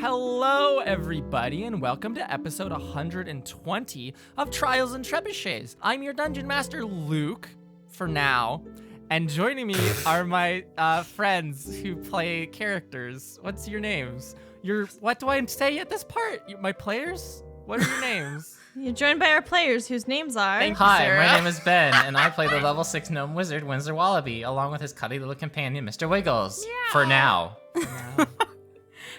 Hello, everybody, and welcome to episode 120 of Trials and Trebuchets. I'm your Dungeon Master, Luke, for now, and joining me are my friends who play characters. What's your names? What do I say at this part? My players? What are your names? You're joined by our players whose names are... Hi, my name is Ben, and I play the level 6 gnome wizard, Windsor Wallaby, along with his cutty little companion, Mr. Wiggles. Yeah. For now.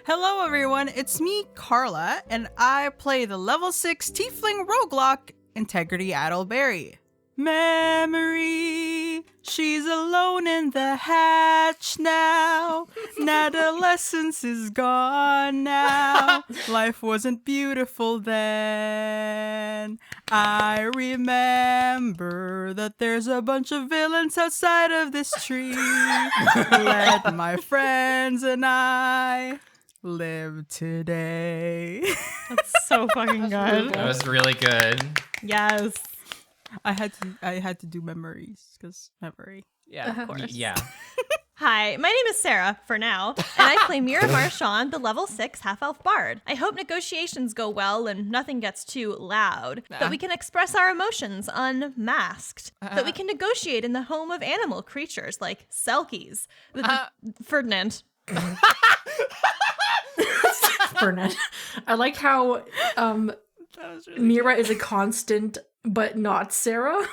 Hello everyone, it's me, Carla, and I play the level 6 tiefling roguelock, Integrity Addleberry. Memory, she's alone in the hatch now. Adolescence is gone now. Life wasn't beautiful then. I remember that there's a bunch of villains outside of this tree. Let my friends and I live today. That's so fucking good. That was really good. Yes. I had to do memories because memory. Yeah, Of course. Yeah. Hi, my name is Sarah, for now, and I play Mira Marchand, the level 6 half-elf bard. I hope negotiations go well and nothing gets too loud, that we can express our emotions unmasked, that we can negotiate in the home of animal creatures like Selkies. Ferdinand. Ferdinand. I like how really Mira is a constant, but not Sarah.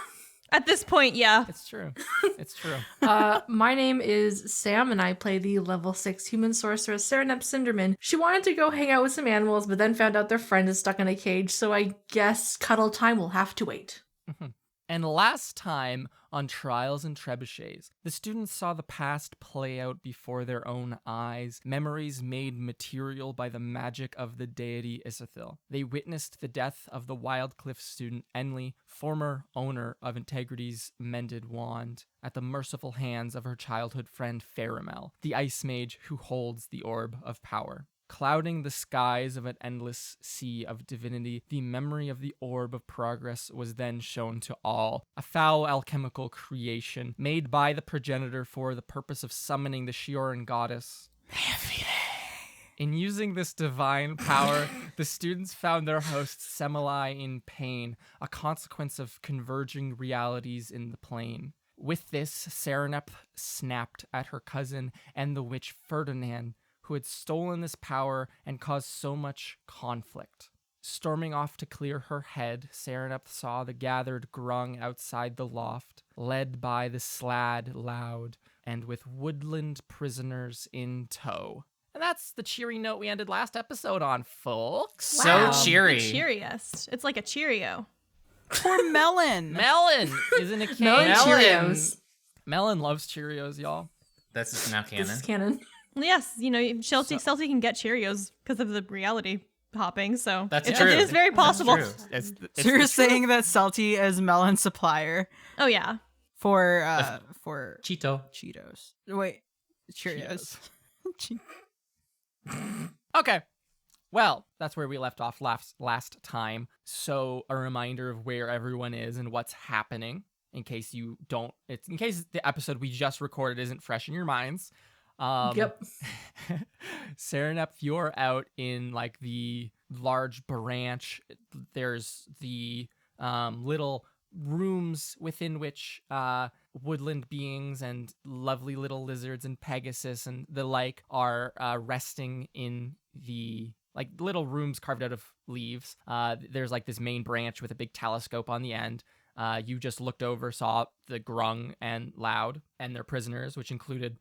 At this point, yeah. It's true. It's true. My name is Sam, and I play the level 6 human sorceress, Serenep Cinderman. She wanted to go hang out with some animals, but then found out their friend is stuck in a cage, so I guess cuddle time will have to wait. And last time on Trials and Trebuchets, the students saw the past play out before their own eyes, memories made material by the magic of the deity Isithil. They witnessed the death of the Wildcliff student Enley, former owner of Integrity's mended wand, at the merciful hands of her childhood friend Faramel, the ice mage who holds the orb of power. Clouding the skies of an endless sea of divinity, the memory of the orb of progress was then shown to all, a foul alchemical creation made by the progenitor for the purpose of summoning the Shioran goddess. In using this divine power, the students found their host Semele in pain, a consequence of converging realities in the plane. With this, Serenep snapped at her cousin and the witch Ferdinand, who had stolen this power and caused so much conflict. Storming off to clear her head, Serenep saw the gathered grung outside the loft, led by the Slad Loud, and with woodland prisoners in tow. And that's the cheery note we ended last episode on, folks. Wow, So cheery. The cheeriest. It's like a Cheerio. Poor Melon. Melon isn't a king. Melon Cheerios. Melon loves Cheerios, y'all. This is now canon. This is canon. Yes, you know, Celtic can get Cheerios because of the reality hopping, so That's it true. It is very possible. That's true. So you're saying that Salty is Melon's supplier Oh yeah. for Cheeto. Cheetos. Wait, Cheerios. Okay. Well, that's where we left off last time. So a reminder of where everyone is and what's happening in case in case the episode we just recorded isn't fresh in your minds. Yep. Serenep, you're out in like the large branch. There's the little rooms within which woodland beings and lovely little lizards and Pegasus and the like are resting in the like little rooms carved out of leaves. There's like this main branch with a big telescope on the end. You just looked over, saw the grung and Loud and their prisoners, which included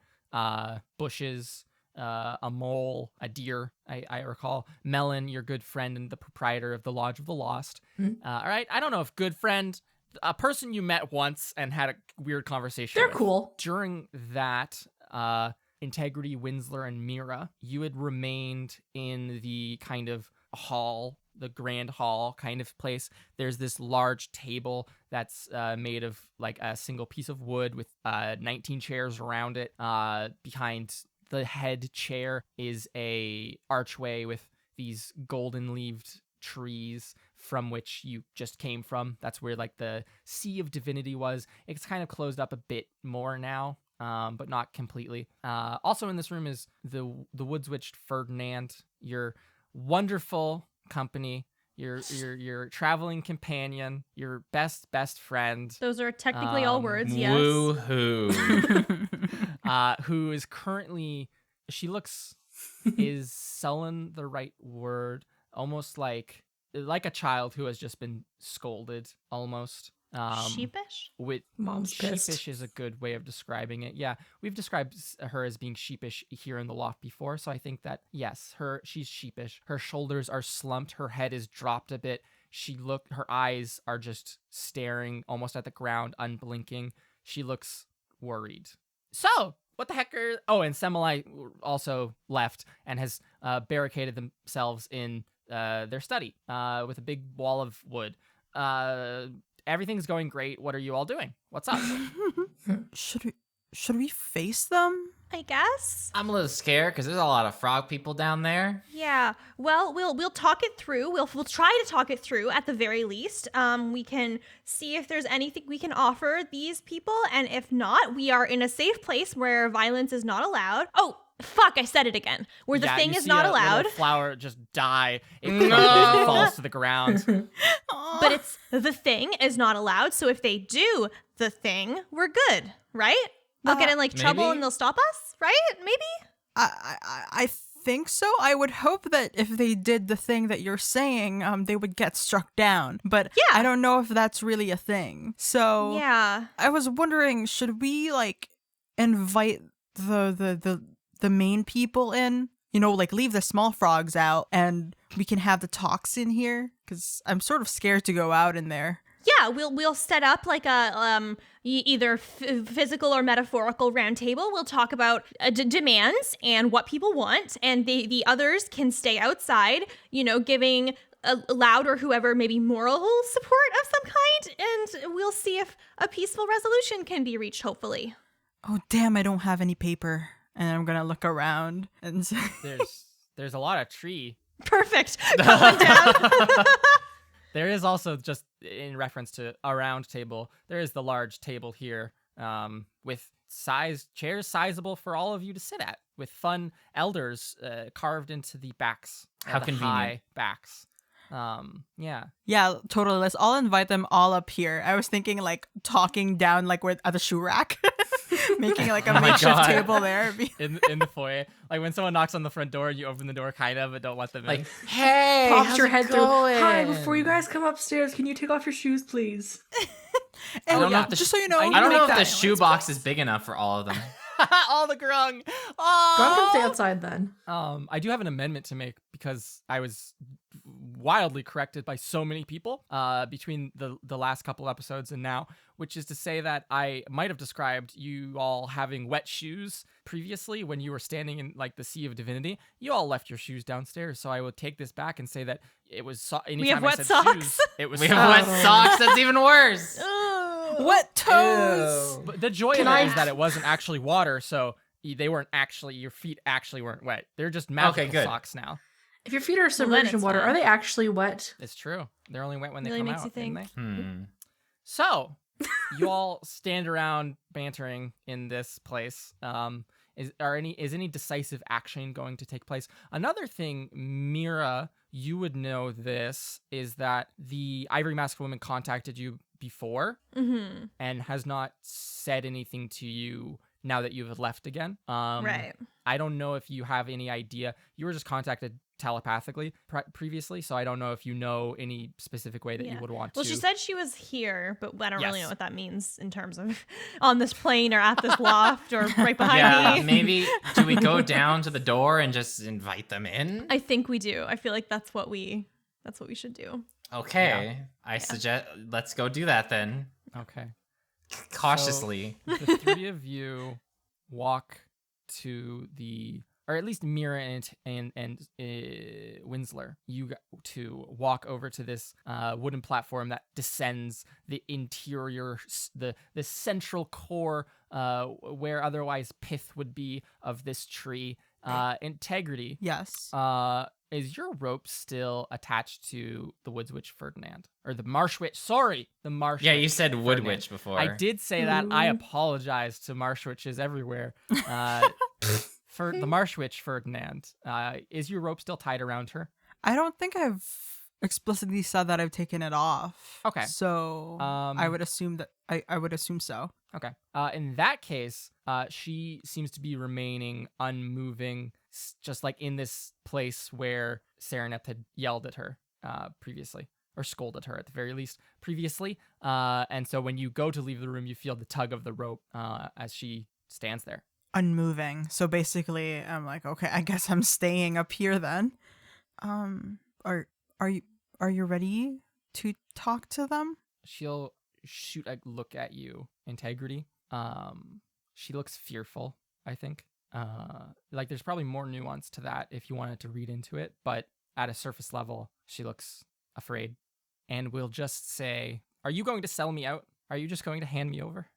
Bushes, a mole, a deer, I recall. Melon, your good friend and the proprietor of the Lodge of the Lost. Mm-hmm. All right, I don't know if good friend, a person you met once and had a weird conversation They're with. cool. During that, Integrity, Winsler, and Mira, you had remained in the kind of hall, the grand hall kind of place. There's this large table that's made of like a single piece of wood with 19 chairs around it. Behind the head chair is a archway with these golden-leaved trees from which you just came from. That's where like the Sea of Divinity was. It's kind of closed up a bit more now. but not completely. Also in this room is the woods witch Ferdinand, your wonderful company, your traveling companion, your best friend. Those are technically all words, yes. Woo-hoo. Who is currently, she looks, is sullen the right word? Almost like a child who has just been scolded, almost. Sheepish? Mom's sheepish pissed. is a good way of describing it. Yeah, we've described her as being sheepish here in the loft before, so I think that yes, she's sheepish. Her shoulders are slumped, her head is dropped a bit. Her eyes are just staring almost at the ground, unblinking. She looks worried. So, what the heck are... Oh, and Semmelai also left and has barricaded themselves in their study with a big wall of wood. Everything's going great. What are you all doing? What's up? Should we face them? I guess. I'm a little scared because there's a lot of frog people down there. Yeah. Well, we'll talk it through. We'll try to talk it through at the very least. We can see if there's anything we can offer these people, and if not, we are in a safe place where violence is not allowed. Oh, fuck! I said it again. Where the thing you is see not a allowed. little flower just die. It No! falls to the ground. But it's the thing is not allowed. So if they do the thing, we're good, right? They'll get in like trouble maybe? and they'll stop us, right? Maybe. I think so. I would hope that if they did the thing that you're saying, they would get struck down. But Yeah. I don't know if that's really a thing. So Yeah. I was wondering, should we like invite the main people in? You know, like leave the small frogs out, and we can have the talks in here. Because I'm sort of scared to go out in there. Yeah, we'll set up like a either physical or metaphorical round table. We'll talk about demands and what people want, and the others can stay outside, you know, giving Loud or whoever maybe moral support of some kind, and we'll see if a peaceful resolution can be reached, hopefully. Oh, damn, I don't have any paper. And I'm going to look around and say... There's a lot of tree. Perfect. Going down. There is also, just in reference to a round table, there is the large table here with chairs sizable for all of you to sit at, with fun elders carved into the backs. How the convenient. high backs. Yeah. Yeah, totally. Let's all invite them all up here. I was thinking like talking down like we're at the shoe rack. Making like a Oh my makeshift God. table there. In the foyer. Like when someone knocks on the front door, you open the door kind of, but don't let them in. Like, hey, Pops how's your it head going? through. Hi, before you guys come upstairs, can you take off your shoes, please? And don't know if the just so you know, I don't know if the that shoebox is big enough for all of them. all the grung. Go Oh! come stay outside then. I do have an amendment to make because I was wildly corrected by so many people between the last couple episodes and now, which is to say that I might have described you all having wet shoes previously when you were standing in like the Sea of Divinity. You all left your shoes downstairs, so I will take this back and say that it was anytime have I wet said socks? shoes, it was We have wet socks. That's even worse. wet toes. But the joy Can of it I- is that it wasn't actually water, so they weren't actually, your feet actually weren't wet. They're just magical good. socks now. If your feet are then submerged in it's water, fine. are they actually wet? It's true. They're only wet when they Really come makes out, you think. didn't they? Hmm. So, you all stand around bantering in this place. Is any decisive action going to take place? Another thing, Mira, you would know this, is that the Ivory Masked Woman contacted you before Mm-hmm. and has not said anything to you now that you have left again. Right. I don't know if you have any idea. You were just contacted telepathically previously, so I don't know if you know any specific way that you would want Well, to. she said she was here, but I don't really Yes. know what that means in terms of on this plane or at this loft or right behind Yeah, me. maybe do we go down to the door and just invite them in? I think we do. I feel like that's what we should do. Okay, I suggest let's go do that then. Okay. Cautiously. The three of you walk to or at least Mira and Winsler, you two walk over to this wooden platform that descends the interior, the central core, where otherwise pith would be of this tree. Integrity. Yes. is your rope still attached to the Woods Witch Ferdinand? Or the Marsh Witch? Sorry, the Marsh Yeah, Witch you said Wood Ferdinand. Witch before. I did say that. I Ooh. apologize to Marsh Witches everywhere. For the Marsh Witch Ferdinand, is your rope still tied around her? I don't think I've explicitly said that I've taken it off. Okay. So I would assume that I would assume so. Okay. In that case, she seems to be remaining unmoving, just like in this place where Sereneth had yelled at her previously, or scolded her at the very least previously. And so when you go to leave the room, you feel the tug of the rope as she stands there. Unmoving. So basically, I'm like, okay, I guess I'm staying up here then. Are you ready to talk to them? She'll shoot a look at you, Integrity. She looks fearful, I think. Like there's probably more nuance to that if you wanted to read into it, but at a surface level, she looks afraid. And we'll just say, are you going to sell me out? Are you just going to hand me over?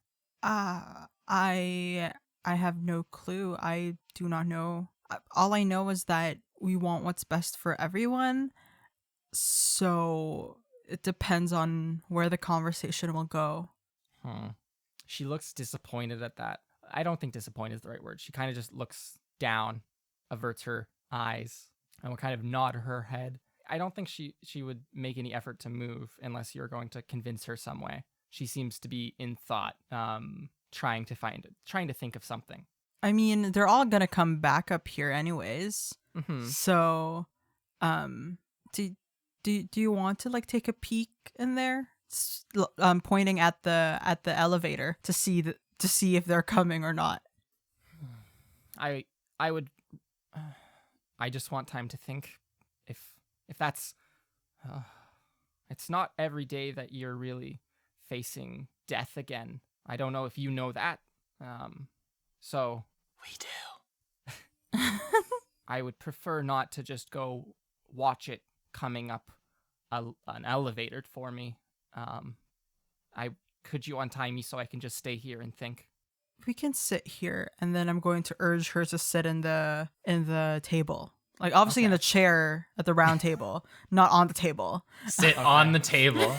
I have no clue. I do not know. All I know is that we want what's best for everyone. So it depends on where the conversation will go. She looks disappointed at that. I don't think disappointed is the right word. She kind of just looks down, averts her eyes, and will kind of nod her head. I don't think she would make any effort to move unless you're going to convince her some way. She seems to be in thought, trying to think of something. I mean, they're all gonna come back up here anyways. Mm-hmm. So, do you want to like take a peek in there? Pointing at the elevator to see if they're coming or not. I would. I just want time to think. If that's, it's not every day that you're really facing death again. I don't know if you know that. So we do. I would prefer not to just go watch it coming up an elevator for me. Could you untie me so I can just stay here and think? We can sit here, and then I'm going to urge her to sit in the table. Like obviously in the chair at the round table, not on the table. Sit on the table.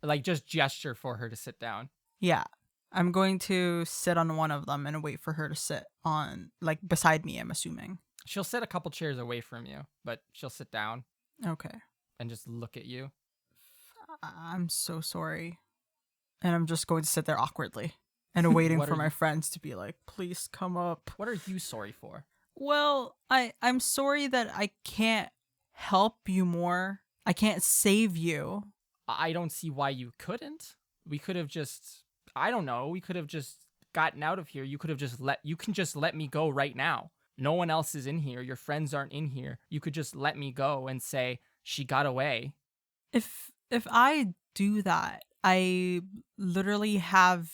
Like just gesture for her to sit down. Yeah. I'm going to sit on one of them and wait for her to sit on, like, beside me, I'm assuming. She'll sit a couple chairs away from you, but she'll sit down. Okay. And just look at you. I'm so sorry. And I'm just going to sit there awkwardly and waiting for my friends to be like, please come up. What are you sorry for? Well, I'm sorry that I can't help you more. I can't save you. I don't see why you couldn't. We could have just, I don't know, we could have just gotten out of here. You could have you can just let me go right now. No one else is in here. Your friends aren't in here. You could just let me go and say, she got away. If I do that, I literally have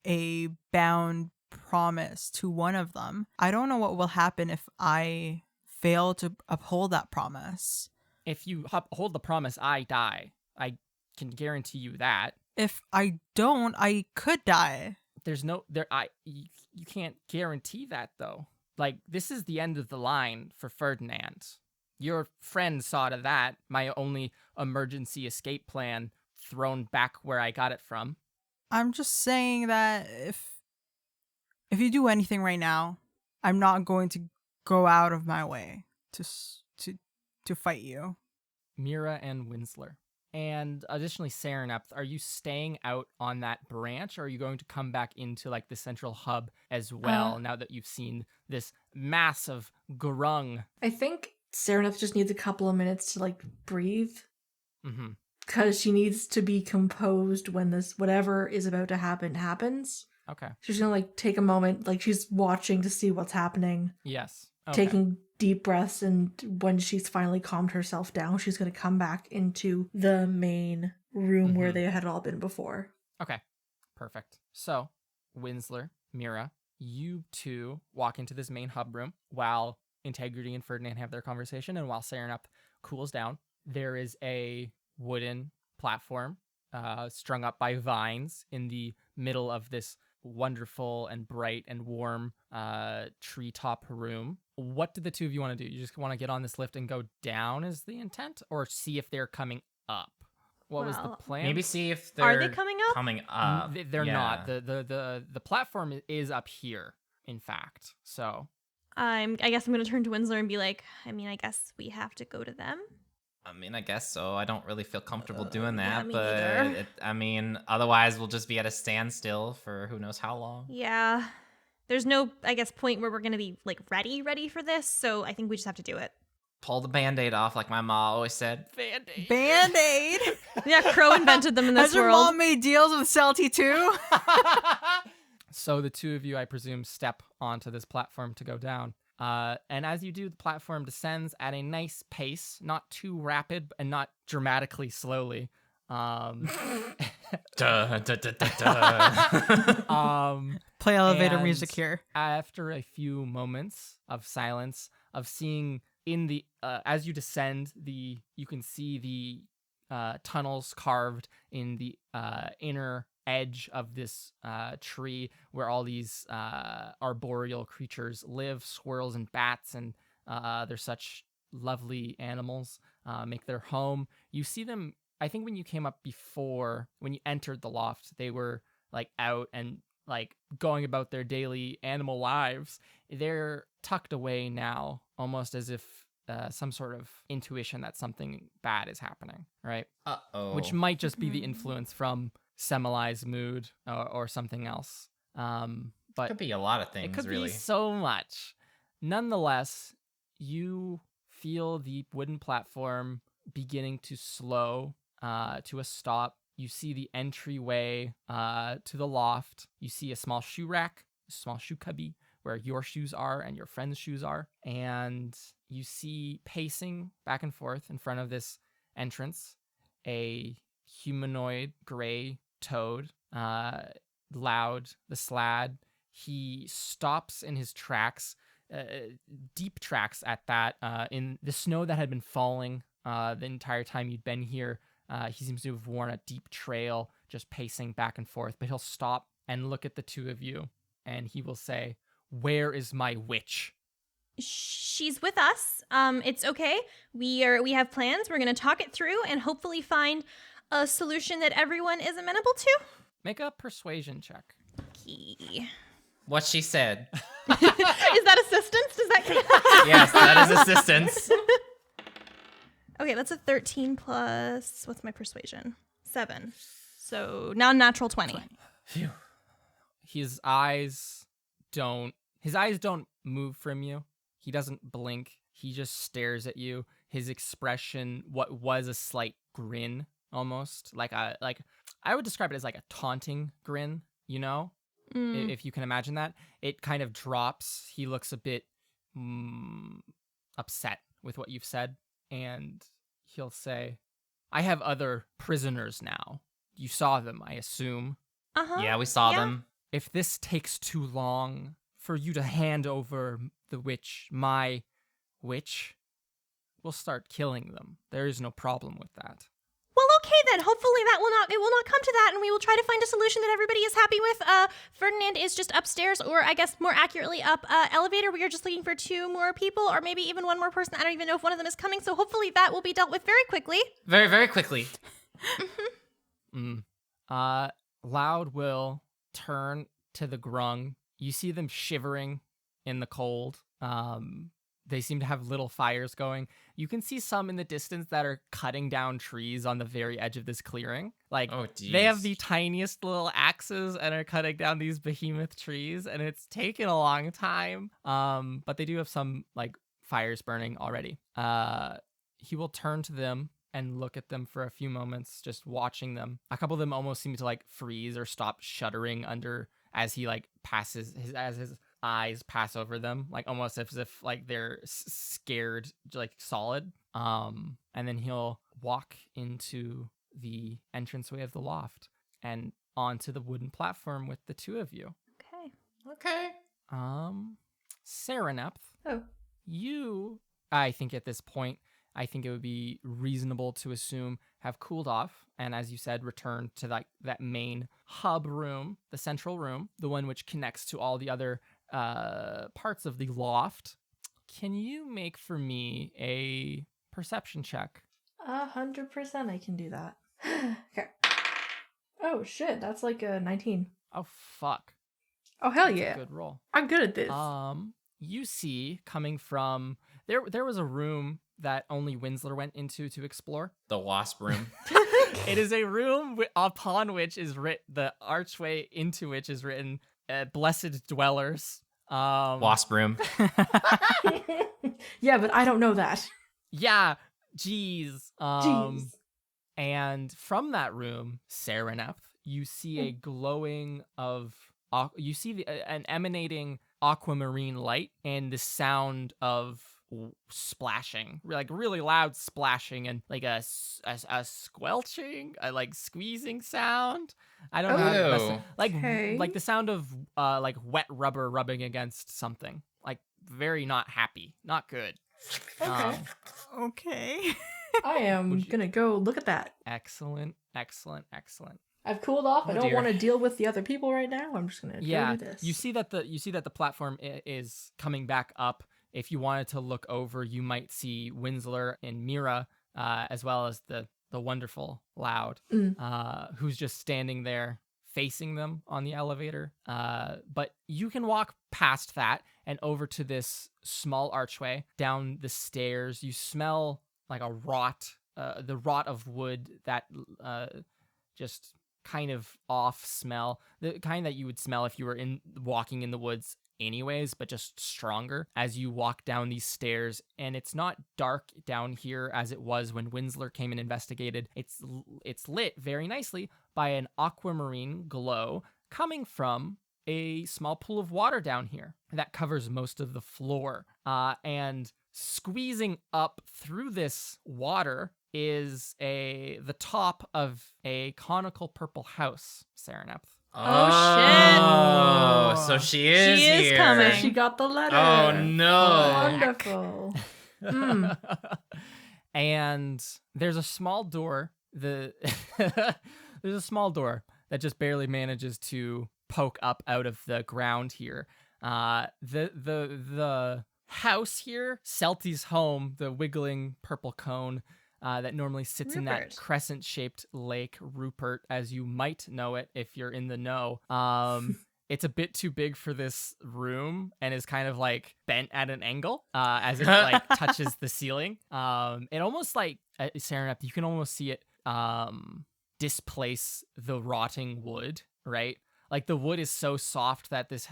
a bound promise to one of them. I don't know what will happen if I fail to uphold that promise. If you uphold the promise, I die. I can guarantee you that. If I don't, I could die. You can't guarantee that though. Like, this is the end of the line for Ferdinand. Your friend saw to that. My only emergency escape plan thrown back where I got it from. I'm just saying that if you do anything right now, I'm not going to go out of my way to fight you. Mira and Winsler. And additionally, Sereneth, are you staying out on that branch, or are you going to come back into like the central hub as well now that you've seen this massive grung? I think Sereneth just needs a couple of minutes to like breathe. Mm-hmm. Because she needs to be composed when this whatever is about to happen happens. Okay. She's gonna like take a moment, like she's watching to see what's happening. Yes. Okay. Taking deep breaths, and when she's finally calmed herself down, she's gonna come back into the main room where they had all been before. Okay. Perfect. So, Winsler, Mira, you two walk into this main hub room while Integrity and Ferdinand have their conversation, and while Sereneth cools down. There is a wooden platform strung up by vines in the middle of this wonderful and bright and warm treetop room. what do the two of you want to do? You just want to get on this lift and go down is the intent, or see if they're coming up? What was the Well, plan? Maybe see if they're Are they coming up? Coming up. They're Yeah. not. The platform is up here, in fact. So I guess I'm gonna turn to Winslow and be like, I mean, I guess we have to go to them. I mean, I guess so. I don't really feel comfortable doing yeah, that, me but neither. otherwise we'll just be at a standstill for who knows how long. Yeah. There's no, I guess, point where we're gonna be like ready for this, so I think we just have to do it. Pull the band-aid off, like my mom always said. Band-Aid. Band-Aid. Yeah, Crow invented them in this Has your world. mom made deals with Salty too? So the two of you, I presume, step onto this platform to go down. And as you do, the platform descends at a nice pace, not too rapid and not dramatically slowly. Duh, duh, duh, duh, duh. Play elevator And music here. After a few moments of silence, of seeing in the as you descend, you can see the tunnels carved in the inner edge of this tree, where all these arboreal creatures live. Squirrels and bats and they're such lovely animals make their home. You see them. I think when you came up before, when you entered the loft, they were like out and like going about their daily animal lives. They're tucked away now, almost as if some sort of intuition that something bad is happening, right? Uh-oh. Which might just be the influence from Semeli's mood or something else. But Could be a lot of things, it could really. be so much. Nonetheless, you feel the wooden platform beginning to slow to a stop. You see the entryway to the loft. You see a small shoe rack, a small shoe cubby where your shoes are and your friend's shoes are. And you see pacing back and forth in front of this entrance a humanoid gray toad, Loud the Slad. He stops in his tracks, deep tracks at that, in the snow that had been falling the entire time you'd been here. He seems to have worn a deep trail, just pacing back and forth, but he'll stop and look at the two of you, and he will say, "Where is my witch?" She's with us. It's okay. We have plans. We're gonna talk it through and hopefully find a solution that everyone is amenable to. Make a persuasion check. Key. What she said. Is that assistance? Does that count? Yes, that is assistance. Okay, that's a 13 plus, what's my persuasion? 7. So now natural 20. Phew. His eyes don't move from you. He doesn't blink. He just stares at you. His expression, what was a slight grin, almost like I would describe it as like a taunting grin, you know? If you can imagine that. It kind of drops. He looks a bit upset with what you've said, and he'll say, "I have other prisoners now. You saw them, I assume. Uh-huh. Yeah, we saw them. If this takes too long for you to hand over the witch, my witch, we'll start killing them. There is no problem with that." Well, okay then. Hopefully it will not come to that, and we will try to find a solution that everybody is happy with. Ferdinand is just upstairs, or I guess more accurately up elevator. We are just looking for 2 more people, or maybe even 1 more person. I don't even know if one of them is coming, so hopefully that will be dealt with very quickly. Very, very quickly. Loud will turn to the grung. You see them shivering in the cold. They seem to have little fires going. You can see some in the distance that are cutting down trees on the very edge of this clearing. Like, Oh, they have geez. the tiniest little axes and are cutting down these behemoth trees, and it's taken a long time. But they do have some, like, fires burning already. He will turn to them and look at them for a few moments, just watching them. A couple of them almost seem to, like, freeze or stop shuddering under as he, like, as his eyes pass over them, like almost as if like they're scared, like solid. And then he'll walk into the entranceway of the loft and onto the wooden platform with the two of you. Okay. Serenepth, Oh. you, I think at this point, I think it would be reasonable to assume have cooled off, and as you said, returned to that main hub room, the central room, the one which connects to all the other parts of the loft. can you make for me a perception check? 100% I can do that. Okay. Oh shit, that's like a 19. Oh, fuck. Oh hell That's yeah. a good roll. I'm good at this. You see coming from there was a room that only Winsler went into to explore. The wasp room. It is a room upon which is written the archway into which is written "Blessed Dwellers." Wasp room. Yeah, but I don't know that. Yeah, jeez. Jeez. And from that room, Sereneth, you see a glowing of you see an emanating aquamarine light and the sound of splashing, like really loud splashing and like a squelching, a like squeezing sound. I don't know how to best Ew. like the sound of like wet rubber rubbing against something. Like very not happy, not good. Okay. Okay. I am gonna go look at that. Excellent. I've cooled off. I Oh, don't dear. want to deal with the other people right now. I'm just gonna Yeah, go do this. you see that the platform is coming back up. If you wanted to look over, you might see Winsler and Mira, as well as the wonderful Loud, who's just standing there facing them on the elevator. But you can walk past that and over to this small archway down the stairs. You smell like a rot, the rot of wood that just kind of off smell, the kind that you would smell if you were walking in the woods anyways, but just stronger as you walk down these stairs. And it's not dark down here as it was when Winsler came and investigated. It's lit very nicely by an aquamarine glow coming from a small pool of water down here that covers most of the floor. And squeezing up through this water is the top of a conical purple house, Sereneth. Oh, shit. so she is She is here. coming. She got the letter. Oh no. Wonderful. And there's a small door. There's a small door that just barely manages to poke up out of the ground here. The house here, Celty's home, the wiggling purple cone that normally sits in that Rupert. crescent-shaped lake, Rupert, as you might know it if you're in the know. It's a bit too big for this room and is kind of like bent at an angle as it like touches the ceiling. It almost like Sereneth, you can almost see it displace the rotting wood, right? Like the wood is so soft that this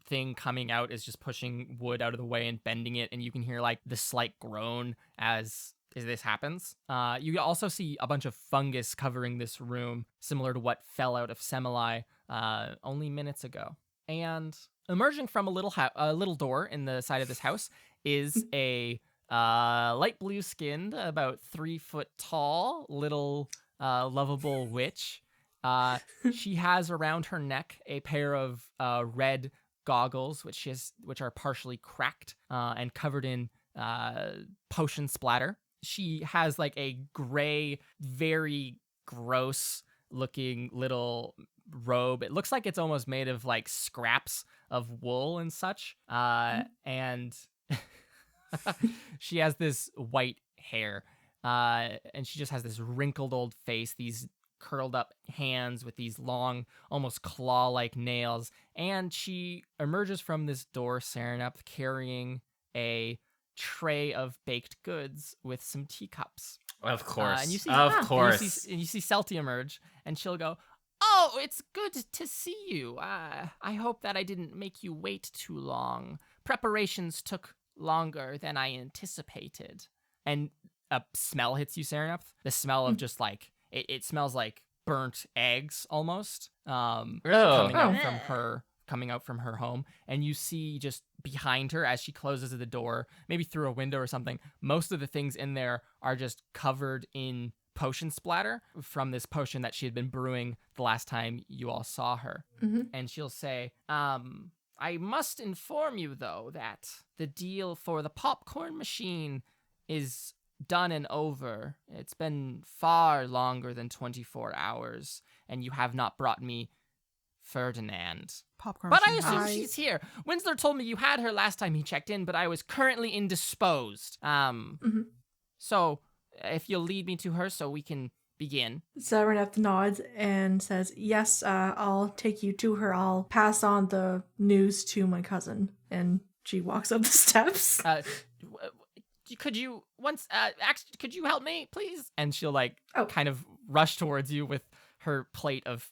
thing coming out is just pushing wood out of the way and bending it, and you can hear like the slight groan as this happens. You also see a bunch of fungus covering this room, similar to what fell out of Semilai only minutes ago. And emerging from a little door in the side of this house is a light blue skinned, about 3 foot tall, little lovable witch. She has around her neck a pair of red goggles, which are partially cracked and covered in potion splatter. She has like a gray, very gross looking little robe. It looks like it's almost made of like scraps of wool and such. And she has this white hair. And she just has this wrinkled old face, these curled up hands with these long, almost claw-like nails. And she emerges from this door, Sereneth, carrying a tray of baked goods with some teacups. Of course. And you see, of and course. you see Celty emerge, and she'll go, "Oh, it's good to see you. I hope that I didn't make you wait too long. Preparations took longer than I anticipated." And a smell hits you, Sereneth. The smell of just like, it smells like burnt eggs almost. Coming out from her home. And you see just behind her as she closes the door, maybe through a window or something, most of the things in there are just covered in potion splatter from this potion that she had been brewing the last time you all saw her. And she'll say, I must inform you, though, that the deal for the popcorn machine is done and over. It's been far longer than 24 hours, and you have not brought me Ferdinand. Popcorn. But I machine. assume I- she's here. Winslow told me you had her last time he checked in, but I was currently indisposed. Mhm. So if you'll lead me to her so we can begin. Sereneth nods and says, yes, I'll take you to her. I'll pass on the news to my cousin. And she walks up the steps. Could you could you help me, please? And she'll Oh. kind of rush towards you with her plate of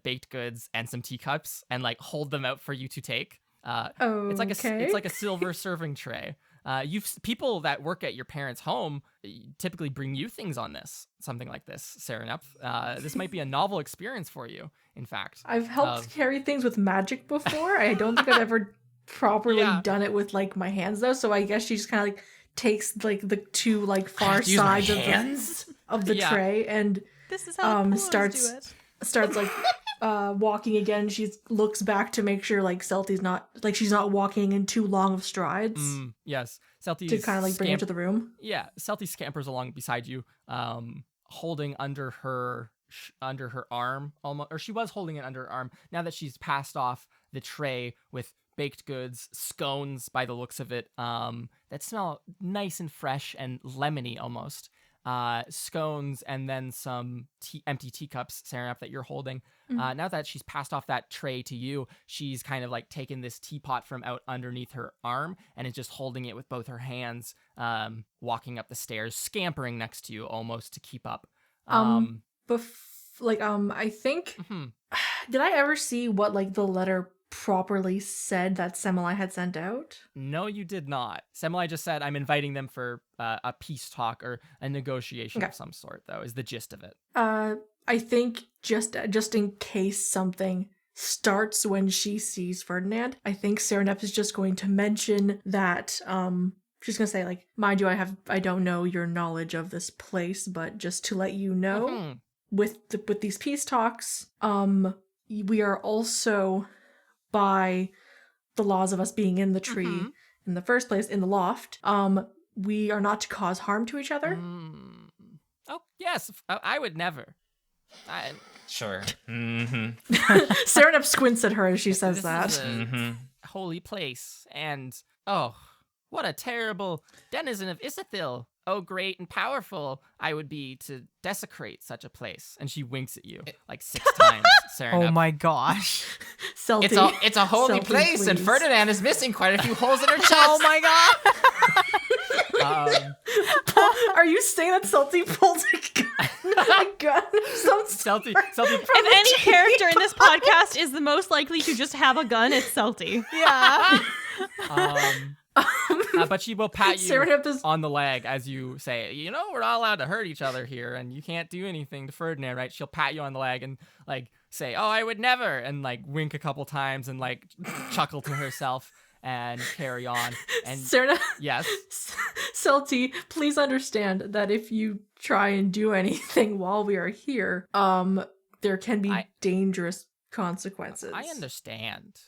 baked goods and some teacups and hold them out for you to take. It's like a silver serving tray. People that work at your parents' home typically bring you things on something like this, Serenep. This might be a novel experience for you, in fact. I've helped carry things with magic before. I don't think I've ever properly done it with my hands though. So I guess she just kind of takes the two far Use my sides hands? of the Yeah. tray and This is how the pros starts- do it. starts walking again. She looks back to make sure Celti's not she's not walking in too long of strides Yes, Celti to kind of bring her to the room. Yeah, Celti scampers along beside you, holding under her arm, almost, or she was holding it under her arm. Now that she's passed off the tray with baked goods, scones by the looks of it, that smell nice and fresh and lemony almost. Scones and then some empty teacups, Serenap, that you're holding. Now that she's passed off that tray to you, she's kind of taken this teapot from out underneath her arm and is just holding it with both her hands, walking up the stairs, scampering next to you almost to keep up. I think Mhm. did I ever see what the letter properly said that Semele had sent out? No, you did not. Semele just said, I'm inviting them for a peace talk or a negotiation Okay. of some sort, though, is the gist of it. I think just in case something starts when she sees Ferdinand, I think Serenep is just going to mention that she's gonna say mind you, I don't know your knowledge of this place, but just to let you know, Mhm. with these peace talks, we are also, by the laws of us being in the tree Mhm. in the first place, in the loft, we are not to cause harm to each other. Mm. Oh, yes. I would never. Sure. Mm-hmm. Serenep squints at her as she says This that. is a Mm-hmm. holy place, and oh, what a terrible denizen of Isethil. Oh, great and powerful I would be to desecrate such a place. And she winks at you 6 times, Serenep. Oh my gosh. Celti. It's a holy Celti, place, and please. Ferdinand is missing quite a few holes in her chest. Oh my god. Are you saying that Celti pulls a gun? Celti. If any character in this podcast is the most likely to just have a gun, it's Celti. Yeah. But she will pat you Serenep is on the leg as you say, we're not allowed to hurt each other here, and you can't do anything to Ferdinand, right? She'll pat you on the leg and say, oh, I would never, and wink a couple times and chuckle to herself and carry on. And Serenep. yes, Celti, please understand that if you try and do anything while we are here, there can be dangerous consequences. I understand.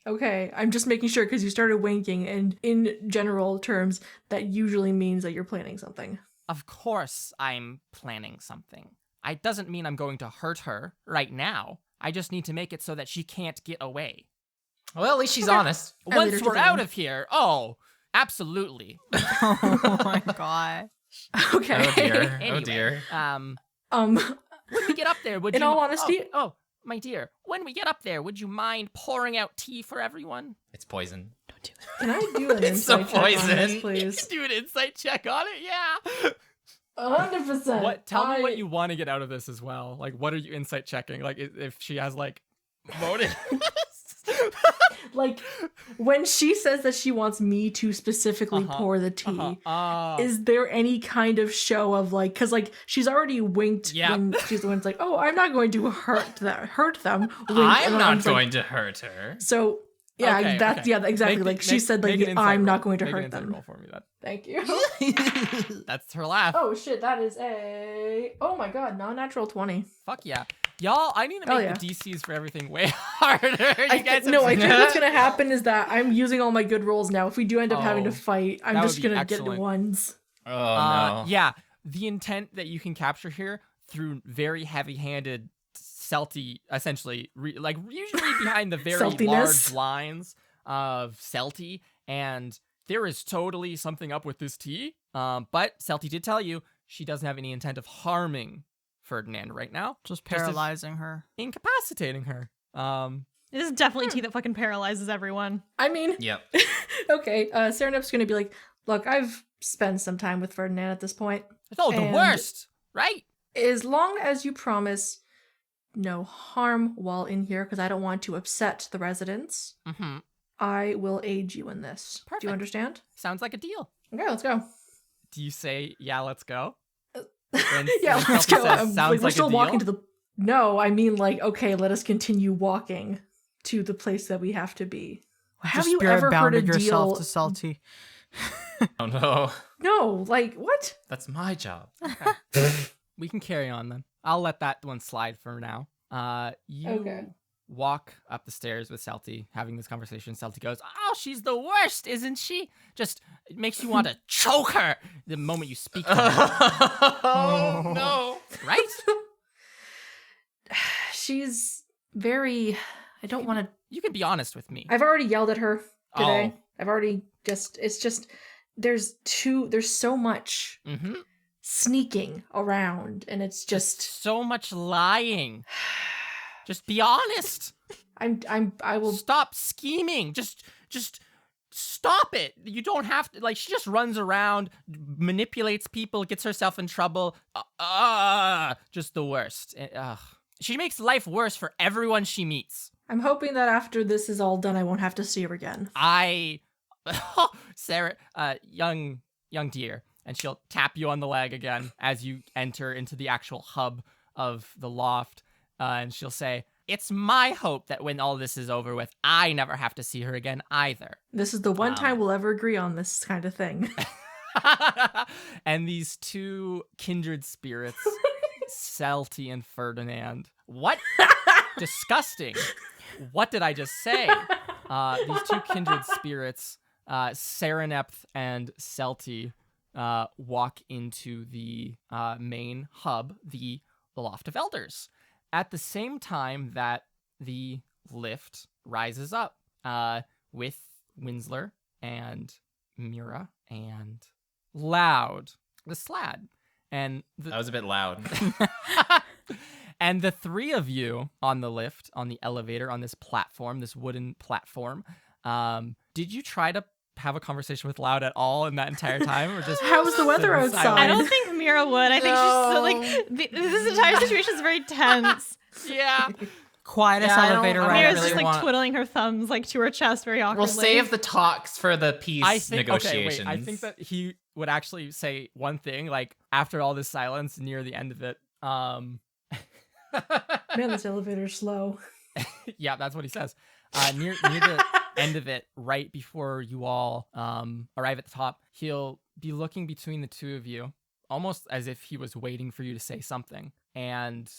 Okay, I'm just making sure because you started winking, and in general terms, that usually means that you're planning something. Of course I'm planning something. It doesn't mean I'm going to hurt her right now. I just need to make it so that she can't get away. Well, at least she's honest. I lead her Once to we're the out room. of here, oh, absolutely. Oh my god. Okay. Oh dear. Anyway. Oh dear. When we get up there, would In you... all honesty- Oh, my dear. When we get up there, would you mind pouring out tea for everyone? It's poison. Can I do an It's so insight check on this, poison. please? Do an insight check on it, yeah. 100%. Tell me what you want to get out of this as well. What are you insight checking? If she has, motive. When she says that she wants me to specifically pour the tea, is there any kind of show of because she's already winked Yeah. when she's the one that's oh, I'm not going to hurt them. Wink, I'm and then not just going to hurt her. So yeah, Okay, that's okay. yeah, exactly. Make- She make- said make an insight I'm roll. not going to Make an hurt insight them. roll for me, then. Thank you. That's her laugh. Oh shit, that is oh my god, non-natural 20. Fuck yeah. Y'all, I need to Oh, make yeah. the DCs for everything way harder. I think what's gonna happen is that I'm using all my good rolls now. If we do end up having to Oh, fight, I'm that just would be gonna get excellent. ones. Oh no. Yeah, the intent that you can capture here through very heavy-handed Celty essentially, usually behind the very Celtiness. large lines of Celty, and there is totally something up with this tea. But Celty did tell you she doesn't have any intent of harming Ferdinand right now, Just of paralyzing her. incapacitating her. This is definitely tea that fucking paralyzes everyone. I mean, Yep. okay, Serenep's gonna be like, look, I've spent some time with Ferdinand at this point. It's the And- worst, right? As long as you promise no harm while in here, because I don't want to upset the residents, Mm-hmm. I will aid you in this. Perfect. Do you understand? Sounds like a deal. Okay, let's go. Do you say, yeah, let's go? Yeah, when let's Celty go. says, Like, sounds we're like still a deal? walking to the. No, I mean, like, okay, let us continue walking to the place that we have to be. Have Just you spirit ever heard a bounded yourself deal? to Salty. Oh no. No, like, what? That's my job. We can carry on then. I'll let that one slide for now. You Okay. walk up the stairs with Celty, having this conversation. Celty goes, "Oh, she's the worst, isn't she? Just it makes you want to choke her the moment you speak to her, Oh no. right?" She's very. I don't want to. You can be honest with me. I've already yelled at her today. Oh. I've already just. It's just. There's so much Mm-hmm. sneaking around, and it's just. So much lying. Just be honest. I will. Stop scheming. Just stop it. You don't have to. Like, she just runs around, manipulates people, gets herself in trouble. Just the worst. She makes life worse for everyone she meets. I'm hoping that after this is all done, I won't have to see her again. Sarah, young dear, and she'll tap you on the leg again as you enter into the actual hub of the loft, and she'll say, "It's my hope that when all this is over with, I never have to see her again either." This is the one time we'll ever agree on this kind of thing. And these two kindred spirits, Celty and Ferdinand. What? Disgusting. What did I just say? These two kindred spirits, Serenepth and Celty, walk into the main hub, the Loft of Elders, at the same time that the lift rises up with Winsler and Mira and Loud, the Slad. And That was a bit loud. and the three of you on the lift, on the elevator, on this platform, this wooden platform, did you try to have a conversation with Loud at all in that entire time, or just How was the weather sit in outside? silence? I don't think Mira would. I think she's so, this entire situation is very tense. Yeah. Quietest Yeah, I don't- elevator I don't ride. Mira's really just like want- twiddling her thumbs like to her chest very awkwardly. We'll save the talks for the peace I think negotiations. I think that he would actually say one thing, like after all this silence near the end of it. Man, this elevator's slow. Yeah, that's what he says. Near the end of it, right before you all arrive at the top, he'll be looking between the two of you, almost as if he was waiting for you to say something. And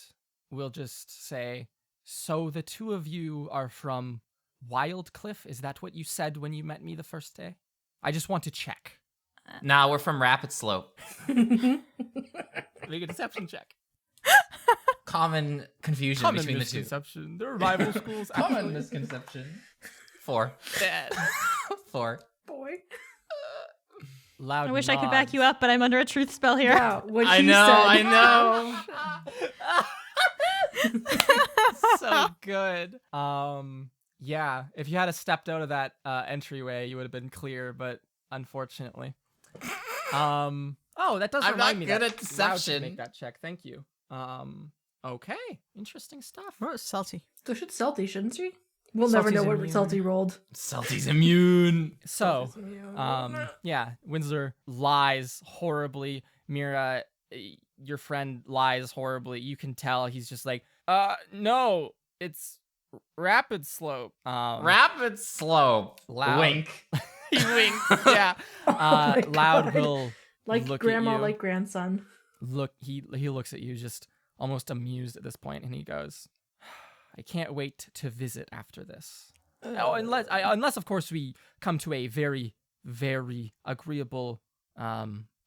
we'll just say, "So the two of you are from Wildcliff? Is that what you said when you met me the first day? I just want to check." Nah, we're from Rapid Slope. Make a deception check. Common confusion Common between the two. misconception. There are rival schools. Common actually. misconception. 4. Bad. 4. Boy. Loud I wish I could back nods. you up, but I'm under a truth spell here. Yeah, what I he know, said. I know. So good. Yeah, if you had stepped out of that entryway, you would have been clear, but unfortunately. Oh, that does I'm remind not me good that at Loud should deception. Make that check. Thank you. Okay, interesting stuff. What was Salty? So should Salty, shouldn't she? We'll never Salty's know what immune. Salty rolled. Salty's immune. So, yeah, Windsor lies horribly. Mira, your friend lies horribly. You can tell he's just like, no, it's Rapid Slope. Rapid Slope. Loud. Wink. He winks. Yeah. Oh my Loud God. will Like look grandma, at you. like grandson. Look. He looks at you, just almost amused at this point, and he goes, "I can't wait to visit after this. Oh, unless of course we come to a very, very agreeable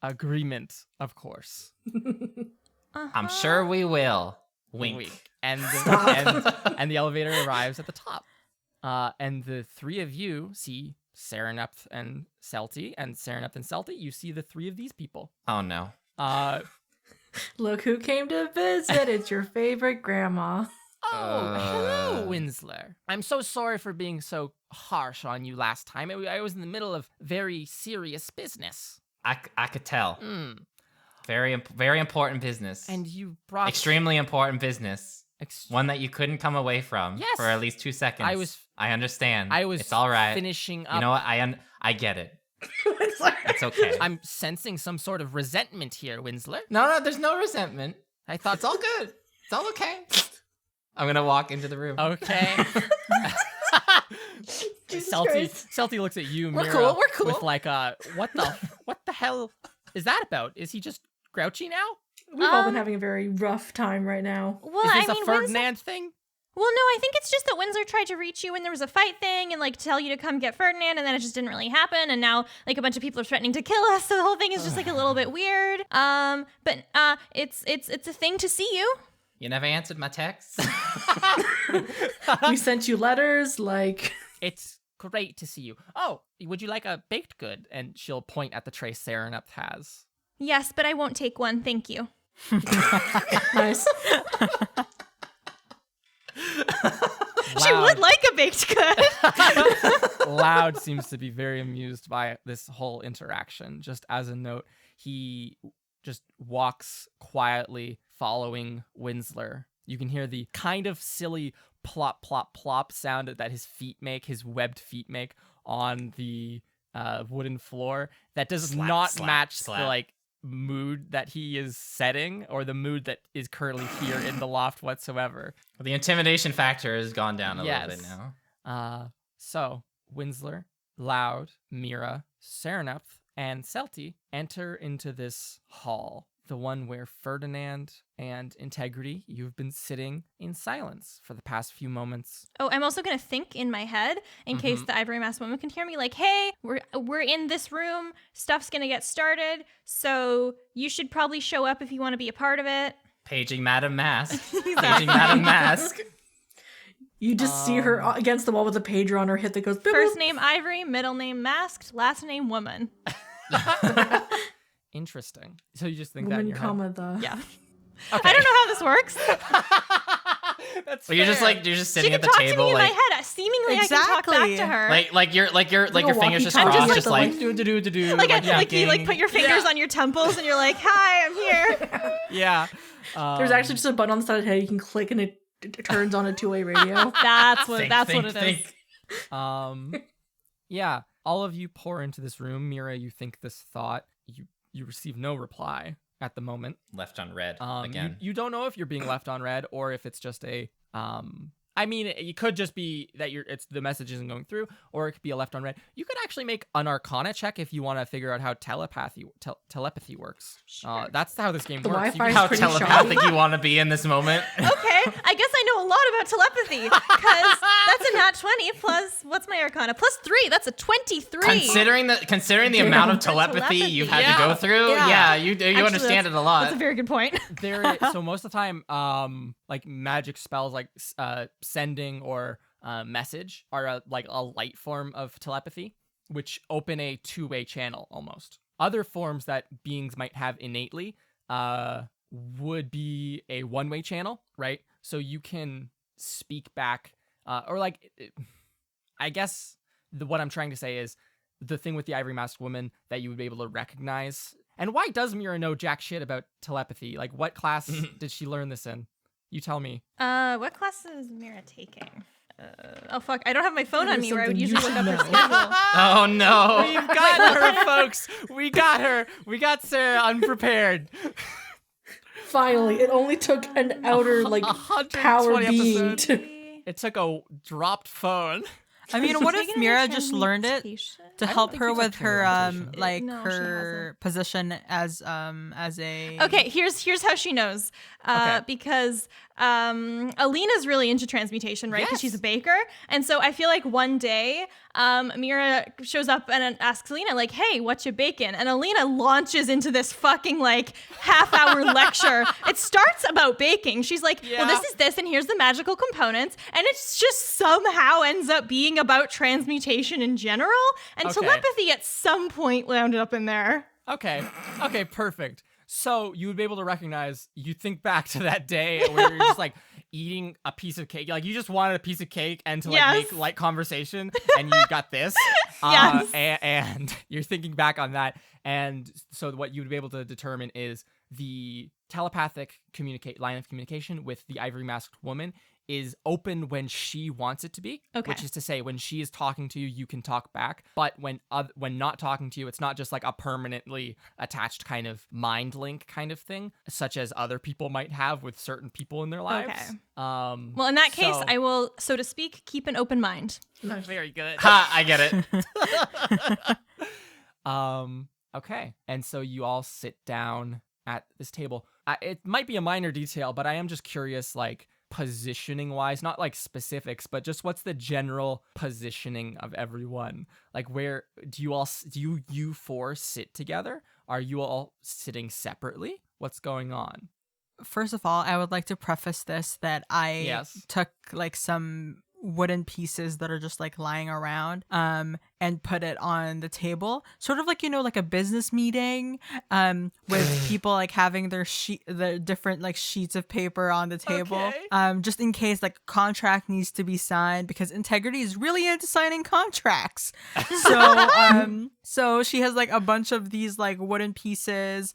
agreement, of course." I'm sure we will. Wink. And and the elevator arrives at the top. And the three of you see Serenepth and Celti, and Serenepth and Celti, you see the three of these people. Oh no. Look who came to visit. It's your favorite grandma. Hello, Winsler. I'm so sorry for being so harsh on you last time. I was in the middle of very serious business. I could tell. Very important business. And you brought... Extremely important business. One that you couldn't come away from for at least 2 seconds. I understand. It's all right. Finishing up... You know what? I get it. It's okay. I'm sensing some sort of resentment here, Winsler. No, there's no resentment. I thought... It's all good. It's all okay. I'm gonna walk into the room. Okay. Celti looks at you, Mira, We're cool. with like, what the hell is that about? Is he just grouchy now? We've all been having a very rough time right now. Well, Is this a Ferdinand thing? Well, no, I think it's just that Windsor tried to reach you when there was a fight thing and like tell you to come get Ferdinand, and then it just didn't really happen. And now like a bunch of people are threatening to kill us, so the whole thing is just like a little bit weird. But it's a thing to see you. You never answered my texts. We sent you letters, like... It's great to see you. Oh, would you like a baked good? And she'll point at the tray Serenepth has. Yes, but I won't take one, thank you. Nice. She would like a baked good. Loud seems to be very amused by this whole interaction. Just as a note, he just walks quietly following Winsler. You can hear the kind of silly plop, plop, plop sound that his feet make, his webbed feet make on the wooden floor. That does not match the like mood that he is setting or the mood that is currently here in the loft whatsoever. The intimidation factor has gone down a little bit now. So Winsler, Loud, Mira, Serenepth, and Celti enter into this hall, the one where Ferdinand and Integrity, you've been sitting in silence for the past few moments. Oh, I'm also going to think in my head, in case the Ivory Masked Woman can hear me, like, hey, we're in this room, stuff's going to get started, so you should probably show up if you want to be a part of it. Paging Madame Mask. Paging Madame Mask. You just see her against the wall with a pager on her hip that goes... First name Ivory, middle name Masked, last name Woman. Interesting. So you just think Woman, that in your comma, head? the... Yeah. Okay. I don't know how this works. That's Well, you're just fair. like you're just sitting She at can the talk table to me like in my head. Seemingly, I can talk back Exactly. to her. like your fingers just walkie-talkie. crossed, I'm just like do do like you like yanking. put your fingers on your temples and you're like, "Hi, I'm here." Yeah. There's actually just a button on the side of the head you can click and it turns on a two-way radio. That's what think, that's think, what it is. think. Yeah. All of you pour into this room. Mira, you think this thought. You receive no reply at the moment. Left on red again. You don't know if you're being left on red or if it's just a I mean, it could just be that it's the message isn't going through, or it could be a left on red. You could actually make an Arcana check if you want to figure out how telepathy works. Sure. That's how this game The works. You Wi-Fi can- is How pretty telepathic you want to be in this moment. Okay, I guess I know a lot about telepathy because that's a nat 20 plus what's my Arcana? Plus 3. That's a 23. Considering the amount of telepathy you've had to go through, you Actually, understand it a lot. That's a very good point. So most of the time, like magic spells like sending or message are like a light form of telepathy, which open a two-way channel almost. Other forms that beings might have innately would be a one-way channel, right? So you can speak back, or like, I guess what I'm trying to say is the thing with the Ivory Masked Woman that you would be able to recognize. And why does Mira know jack shit about telepathy? Like, what class did she learn this in? You tell me. What class is Mira taking? Oh fuck, I don't have my phone on me where I would something usually you look up should her know. schedule. Oh no. We've got her, folks. We got her. We got Sarah unprepared. Finally, it only took an outer, like, 120 power being episodes. to... It took a dropped phone. I mean, what if Taking Mira a just learned it transmutation? to I don't help think her we took with her teleportation. No, she her position as a Okay, here's how she knows. Okay. Because Alina's really into transmutation, right? Because she's a Yes. baker. And so I feel like one day Mira shows up and asks Alina, like, hey, what you baking? And Alina launches into this fucking like half-hour lecture. It starts about baking. She's like, well, this is this, and here's the magical components. And it's just somehow ends up being about transmutation in general. And Okay. telepathy at some point wound up in there. Okay, perfect. So you would be able to recognize, you think back to that day where you're just like eating a piece of cake. Like you just wanted a piece of cake and to like Yes. make light conversation and you got this. Yes. And you're thinking back on that. And so what you would be able to determine is the telepathic line of communication with the ivory masked woman is open when she wants it to be, Okay. which is to say when she is talking to you, you can talk back. But when not talking to you, it's not just like a permanently attached kind of mind link kind of thing, such as other people might have with certain people in their lives. Okay. Well, Well, in that case, I will, so to speak, keep an open mind. very good. Ha! I get it. Okay. And so you all sit down at this table. It might be a minor detail, but I am just curious, like, positioning wise, not like specifics, but just what's the general positioning of everyone? Like, where do you four sit together? Are you all sitting separately? What's going on? First of all, I would like to preface this that I Yes. took like some wooden pieces that are just like lying around and put it on the table, sort of like, you know, like a business meeting with people like having the different like sheets of paper on the table, just in case like a contract needs to be signed, because Integrity is really into signing contracts. So she has like a bunch of these like wooden pieces,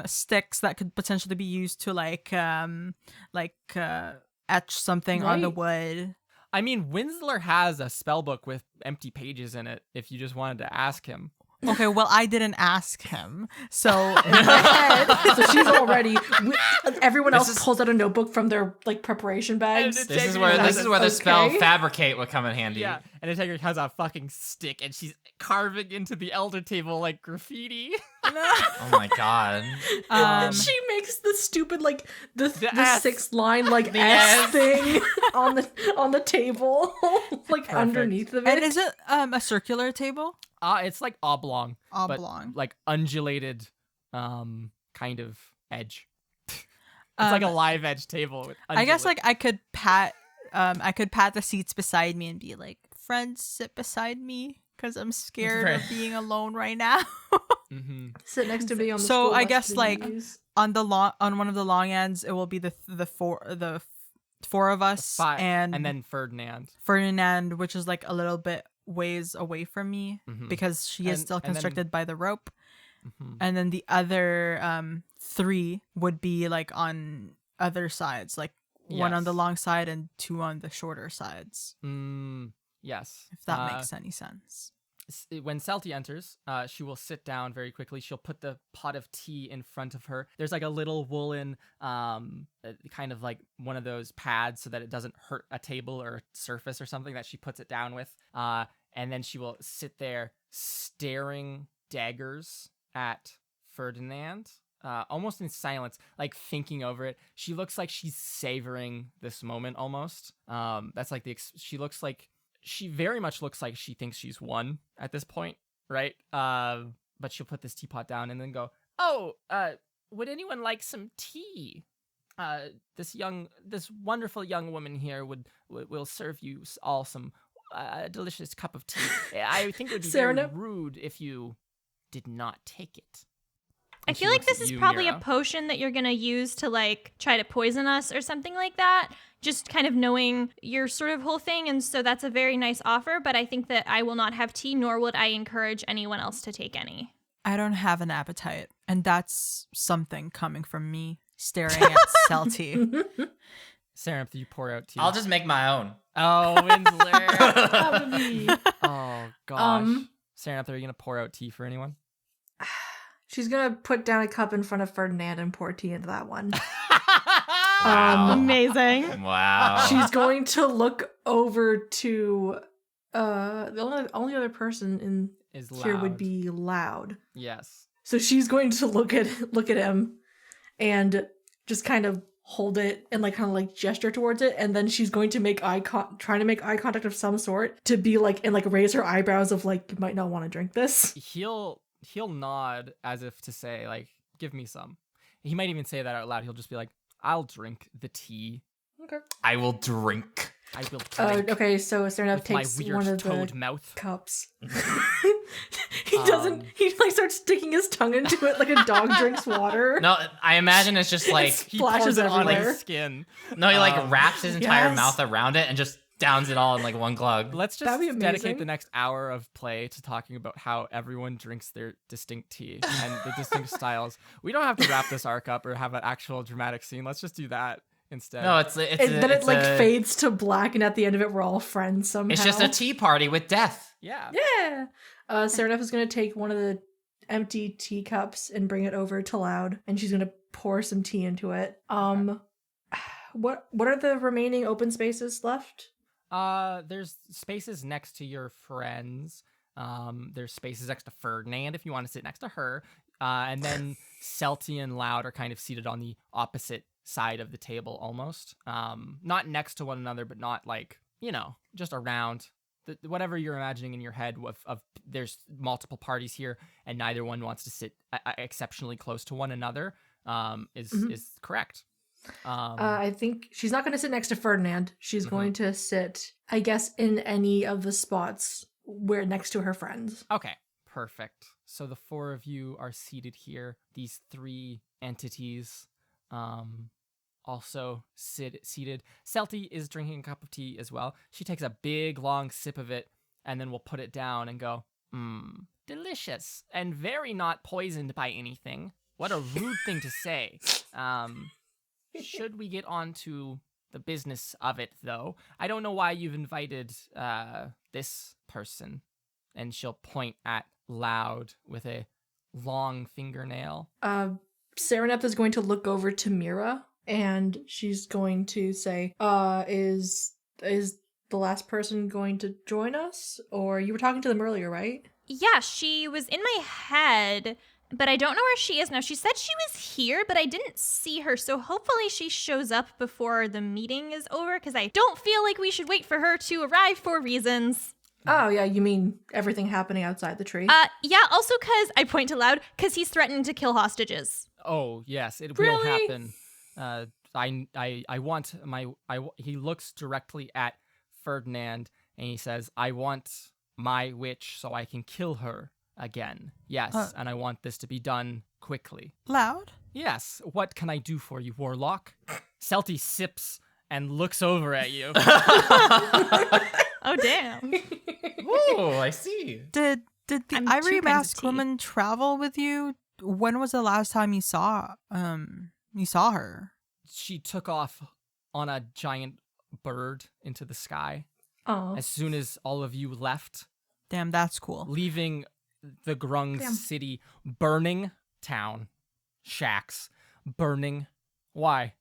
sticks that could potentially be used to like etch something on the wood. I mean, Winsler has a spell book with empty pages in it if you just wanted to ask him. Okay, well, I didn't ask him. So in my head, So she's already. Everyone else This is- pulls out a notebook from their like preparation bags. And This is where the spell Okay. fabricate would come in handy. Yeah, and Integrity has a fucking stick and she's carving into the elder table like graffiti. Oh my god. She makes the stupid like the S. 6th line like S. S thing on the table, like underneath of it. and is it a circular table? It's like oblong. Oblong. But like undulated kind of edge. It's like a live edge table with I guess undulate. like I could pat the seats beside me and be like, "Friends, sit beside me," because I'm scared of Right. being alone right now. Mhm. Sit next to me on the So school I bus guess, to like, use. on one of the long ends, it will be the four of us and then Ferdinand. Ferdinand, which is like a little bit ways away from me Mhm. because she is And- still and then- constricted by the rope. Mhm. And then the other three would be like on other sides, like one on the Yes. long side and two on the shorter sides, Yes. if that makes any sense. When Celti enters, she will sit down very quickly. She'll put the pot of tea in front of her. There's like a little woolen, kind of like one of those pads so that it doesn't hurt a table or a surface or something that she puts it down with. And then she will sit there staring daggers at Ferdinand, almost in silence, like thinking over it. She looks like she's savoring this moment almost. That's like she very much looks like she thinks she's won at this point, right? But she'll put this teapot down and then go, "Oh, would anyone like some tea? This wonderful young woman here will serve you all some delicious cup of tea. I think it would be very Serenade. rude if you did not take it." I And she feel like looks this at is you, probably a Mira. potion that you're going to use to like try to poison us or something like that. Just kind of knowing your sort of whole thing. And so that's a very nice offer. But I think that I will not have tea, nor would I encourage anyone else to take any. I don't have an appetite, and that's something coming from me staring at Celti. Sarah, you pour out tea. I'll just make my own. Oh, Winsler. Probably. Oh gosh. Sarah, are you gonna pour out tea for anyone? She's gonna put down a cup in front of Ferdinand and pour tea into that one. Wow. Amazing. Wow. She's going to look over to The only other person in Is here would Loud. be Loud. Yes. So she's going to look at him and just kind of hold it and like kind of like gesture towards it, and then she's going to trying to make eye contact of some sort to be like and like raise her eyebrows of like, you might not want to drink this. He'll nod as if to say, like, give me some. He might even say that out loud. He'll just be like, I'll drink the tea. Okay. I will drink. I will drink Okay, so Serenep with my takes weird one of toad the mouth. cups. He like starts sticking his tongue into it like a dog drinks water. No, I imagine it's just like He Splashes pours it on everywhere. his skin. no, he like wraps his entire Yes. mouth around it and just downs it all in like one glug. Let's just That'd be dedicate amazing. the next hour of play to talking about how everyone drinks their distinct tea and the distinct styles. We don't have to wrap this arc up or have an actual dramatic scene. Let's just do that instead. No, Then it like fades to black, and at the end of it, we're all friends somehow. It's just a tea party with death. Yeah. Yeah. Serenep is going to take one of the empty teacups and bring it over to Loud, and she's going to pour some tea into it. What are the remaining open spaces left? There's spaces next to your friends. There's spaces next to Ferdinand if you want to sit next to her. And then Celty and Loud are kind of seated on the opposite side of the table almost. Not next to one another, but not like, just around. Whatever you're imagining in your head of there's multiple parties here and neither one wants to sit exceptionally close to one another is correct. I think she's not going to sit next to Ferdinand. She's going to sit, I guess, in any of the spots where next to her friends. Okay, perfect. So the four of you are seated here. These three entities also seated. Celty is drinking a cup of tea as well. She takes a big, long sip of it, and then will put it down and go, delicious, and very not poisoned by anything. What a rude thing to say. Should we get on to the business of it, though? I don't know why you've invited this person. And she'll point at Loud with a long fingernail. Serenep is going to look over to Mira, and she's going to say, is the last person going to join us? Or you were talking to them earlier, right? Yeah, she was in my head, but I don't know where she is now. She said she was here, but I didn't see her, so hopefully she shows up before the meeting is over, because I don't feel like we should wait for her to arrive for reasons. Oh, yeah, you mean everything happening outside the tree? Yeah, also because, I point to Loud, because he's threatening to kill hostages. Oh, yes, it Really? will happen. I want he looks directly at Ferdinand and he says, I want my witch so I can kill her again. Yes, and I want this to be done quickly. Loud? Yes, what can I do for you, Warlock? Celty sips and looks over at you. Oh, damn. Oh, I see. Did the I'm ivory too masked kinda tea. woman travel with you? When was the last time you saw her? She took off on a giant bird into the sky Oh. as soon as all of you left, Damn, that's cool. leaving the Grung Damn. city burning, town, shacks, burning. Why?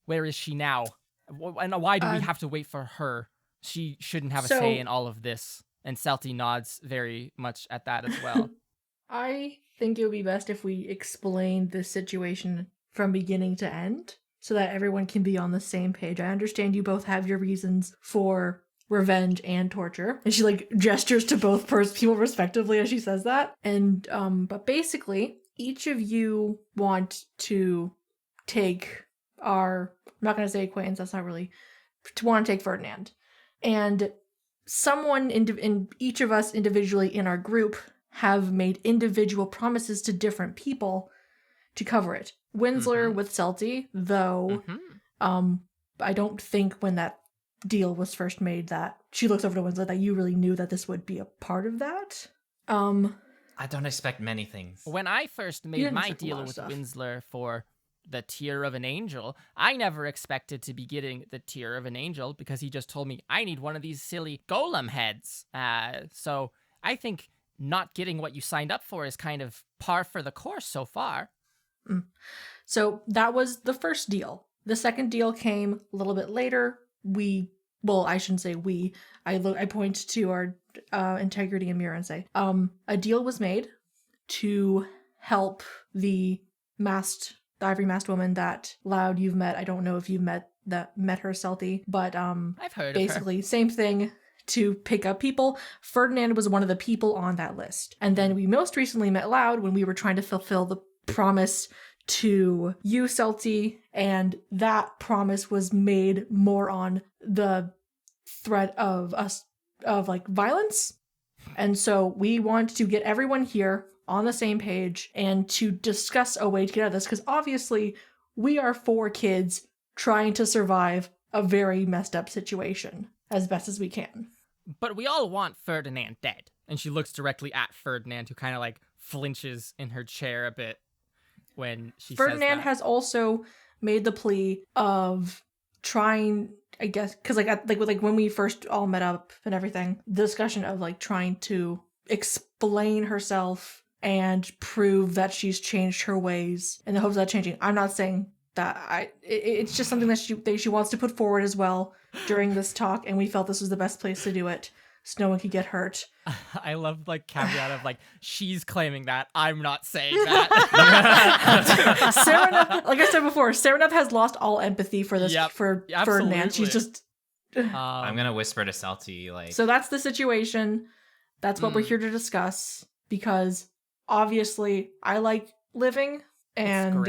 Where is she now? And why do we have to wait for her? She shouldn't have a So- say in all of this. And Celty nods very much at that as well. I think it would be best if we explain the situation from beginning to end so that everyone can be on the same page. I understand you both have your reasons for revenge and torture. And she like gestures to both people respectively as she says that. And but basically, each of you want to take I'm not going to say acquaintance, that's not really, to want to take Ferdinand. And someone in each of us individually in our group have made individual promises to different people to cover it. Winsler with Celty, though, I don't think when that deal was first made that she looks over to Winsler that you really knew that this would be a part of that. I don't expect many things. When I first made didn't my expect a lot deal of with stuff. Winsler for the Tear of an Angel, I never expected to be getting the Tear of an Angel because he just told me I need one of these silly golem heads. So I think not getting what you signed up for is kind of par for the course so far. So that was the first deal. The second deal came a little bit later. We well, I shouldn't say we. I point to our integrity and mirror and say, a deal was made to help the ivory masked woman that Loud you've met. I don't know if you've met her, Celty, but I've heard basically same thing, to pick up people. Ferdinand was one of the people on that list. And then we most recently met Loud when we were trying to fulfill the promise to you, Celty, and that promise was made more on the threat of like violence. And so we want to get everyone here on the same page and to discuss a way to get out of this, because obviously we are 4 kids trying to survive a very messed up situation as best as we can. But we all want Ferdinand dead. And she looks directly at Ferdinand, who kind of like flinches in her chair a bit when she says that. Ferdinand has also made the plea of trying, I guess, because like when we first all met up and everything, the discussion of like trying to explain herself and prove that she's changed her ways in the hopes of that changing. I'm not saying that it's just something that she wants to put forward as well during this talk, and we felt this was the best place to do it so no one could get hurt. I love like caveat of like, she's claiming that, I'm not saying that. Sereneth, like I said before, Sereneth has lost all empathy for this for Ferdinand. She's just I'm gonna whisper to Celty, like, so that's the situation. That's what we're here to discuss, because obviously I like living, and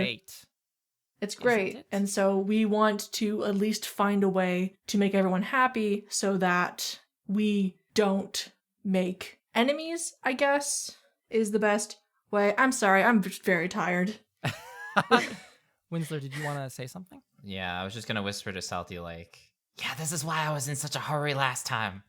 it's great. Isn't it? And so we want to at least find a way to make everyone happy so that we don't make enemies, I guess, is the best way. I'm sorry, I'm just very tired. Winsler, did you want to say something? Yeah, I was just gonna whisper to Celty, like, yeah, this is why I was in such a hurry last time.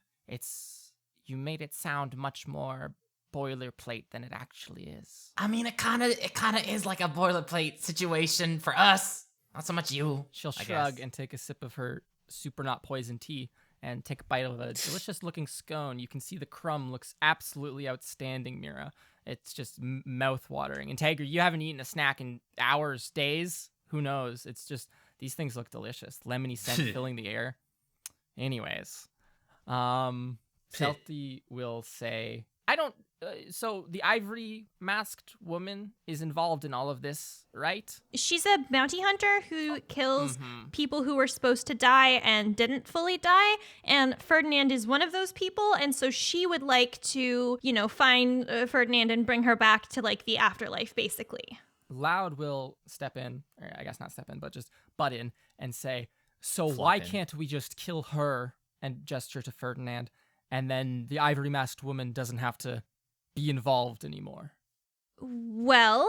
You made it sound much more boilerplate than it actually is. I mean, it kind of is like a boilerplate situation for us, not so much you. She'll I shrug guess. and take a sip of her super not poison tea and take a bite of a delicious looking scone. You can see the crumb looks absolutely outstanding, Mira. It's just mouth watering. Integra, you haven't eaten a snack in hours, days. Who knows? It's just, these things look delicious. Lemony scent filling the air. Anyways, Celty will say, so the ivory masked woman is involved in all of this, right? She's a bounty hunter who kills people who were supposed to die and didn't fully die. And Ferdinand is one of those people. And so she would like to, find Ferdinand and bring her back to like the afterlife, basically. Loud will step in, or I guess not step in, but just butt in and say, so why can't we just kill her, and gesture to Ferdinand, and then the ivory masked woman doesn't have to be involved anymore? Well,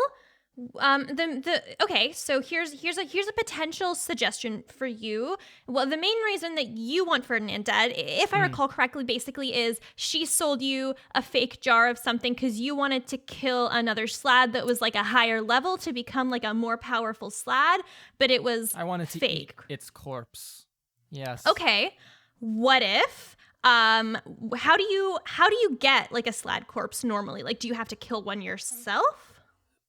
okay, so here's a potential suggestion for you. Well, the main reason that you want Ferdinand dead, if I recall correctly, basically is she sold you a fake jar of something because you wanted to kill another slad that was like a higher level to become like a more powerful slad, but it was I wanted to fake. eat its corpse. Yes. Okay. What if how do you get like a slad corpse normally? Like, do you have to kill one yourself?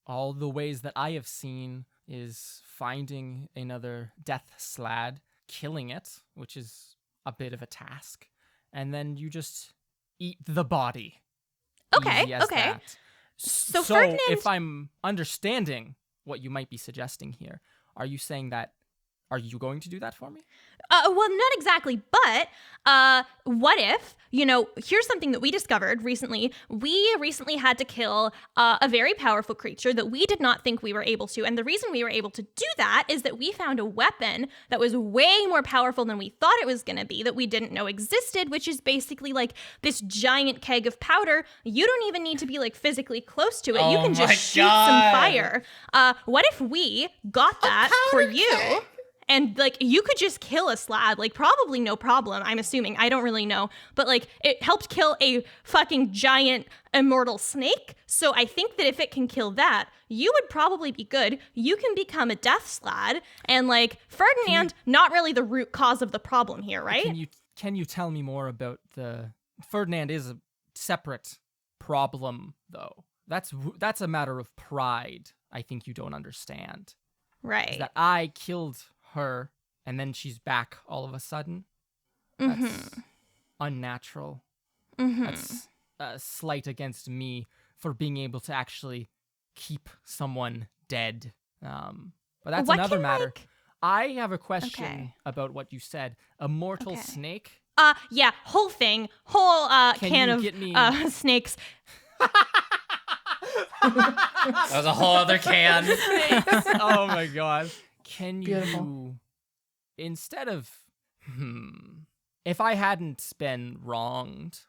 All the ways that I have seen is finding another death slad, killing it, which is a bit of a task, and then you just eat the body. Okay, Easy as okay. that. So So Ferdinand, if I'm understanding what you might be suggesting here, are you saying that, are you going to do that for me? well, not exactly, but what if, here's something that we discovered recently. We recently had to kill a very powerful creature that we did not think we were able to. And the reason we were able to do that is that we found a weapon that was way more powerful than we thought it was going to be, that we didn't know existed, which is basically like this giant keg of powder. You don't even need to be like physically close to it. You can just shoot some fire. What if we got that for you? And, like, you could just kill a slab, like, probably no problem, I'm assuming. I don't really know. But, like, it helped kill a fucking giant immortal snake. So I think that if it can kill that, you would probably be good. You can become a death slad. And, like, Ferdinand, not really the root cause of the problem here, right? Can you tell me more about Ferdinand is a separate problem, though. That's a matter of pride. I think you don't understand. Right. Is that I killed her, and then she's back all of a sudden. That's unnatural. That's a slight against me for being able to actually keep someone dead. But that's What another can, matter. like- I have a question Okay. about what you said. A mortal Okay. snake? Yeah, whole thing, whole Can can you of get me- snakes. That was a whole other can. Oh my god. Can Beautiful. you, instead of, if I hadn't been wronged,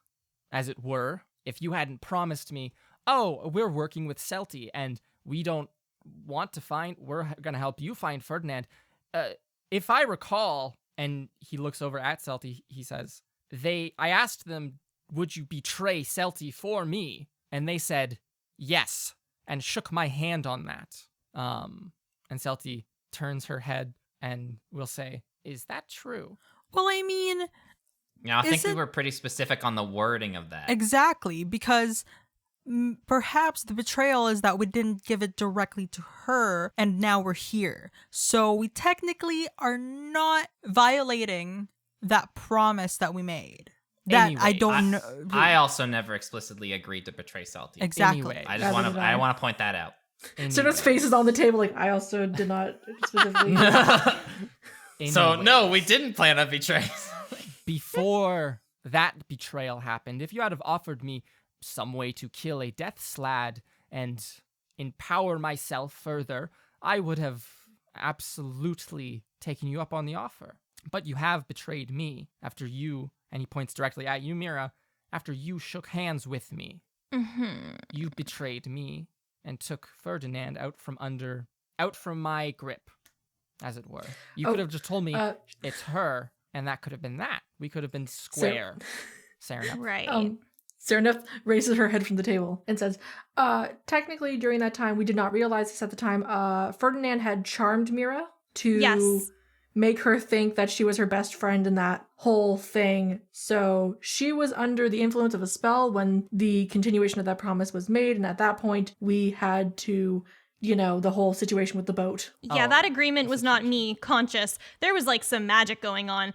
as it were, if you hadn't promised me, oh, we're working with Celti and we don't want to find, we're going to help you find Ferdinand. If I recall, and he looks over at Celti, he says, I asked them, would you betray Celti for me? And they said, yes, and shook my hand on that. And Celti turns her head and will say, is that true? Well, I mean, Yeah, I think we Isn't- were pretty specific on the wording of that. exactly, because perhaps the betrayal is that we didn't give it directly to her and now we're here. So we technically are not violating that promise that we made. That I Anyway, don't know. I also never explicitly agreed to betray Celti. Exactly. Anyway. I Neither just want did to. I. I want to point that out. Serenup's face is on the table, like, I also did not specifically. So Anyway. no, we didn't plan on betraying. Before that betrayal happened, if you had have offered me some way to kill a death slad and empower myself further, I would have absolutely taken you up on the offer. But you have betrayed me after you, and he points directly at you, Mira, after you shook hands with me. You betrayed me and took Ferdinand out from my grip, as it were. You could have just told me it's her, and that could have been that. We could have been square. Sarah. Right. Serenup raises her head from the table and says, technically during that time, we did not realize this at the time, Ferdinand had charmed Mira to Yes. make her think that she was her best friend in that whole thing. So she was under the influence of a spell when the continuation of that promise was made. And at that point, we had to, the whole situation with the boat. Yeah, Oh, that agreement was not me conscious. There was like some magic going on.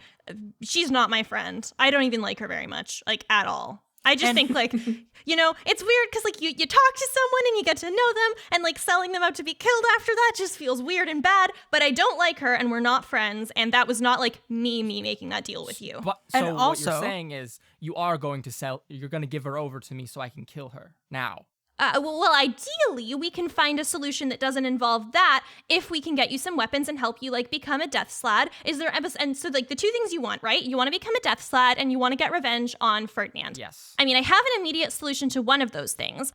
She's not my friend. I don't even like her very much, like at all. I just think like, it's weird because like you talk to someone and you get to know them and like selling them out to be killed after that just feels weird and bad. But I don't like her and we're not friends. And that was not like me making that deal with you. But, so And what also- you're saying is you're going to give her over to me so I can kill her now. Well, ideally, we can find a solution that doesn't involve that if we can get you some weapons and help you, like, become a death slad. And so, like, the two things you want, right? You want to become a death slad and you want to get revenge on Ferdinand. Yes. I mean, I have an immediate solution to one of those things.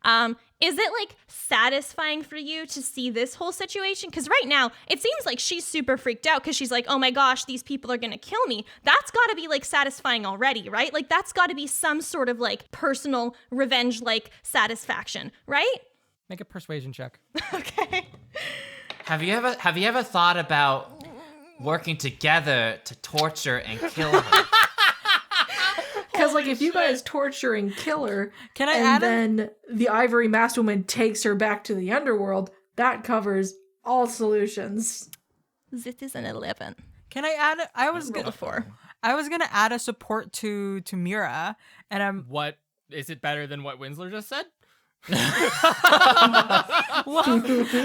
Is it, like, satisfying for you to see this whole situation? Because right now, it seems like she's super freaked out because she's like, oh my gosh, these people are going to kill me. That's got to be, like, satisfying already, right? Like, that's got to be some sort of, like, personal revenge-like satisfaction, right? Make a persuasion check. Okay. Have you ever thought about working together to torture and kill her? Because, like, if you guys torture and kill her, Can I and add then the ivory masked woman takes her back to the underworld, that covers all solutions. This is an 11. Can I add? I was Roll a gonna, 4. I was gonna add a support to Mira, and I'm What is it better than what Winsler just said? I was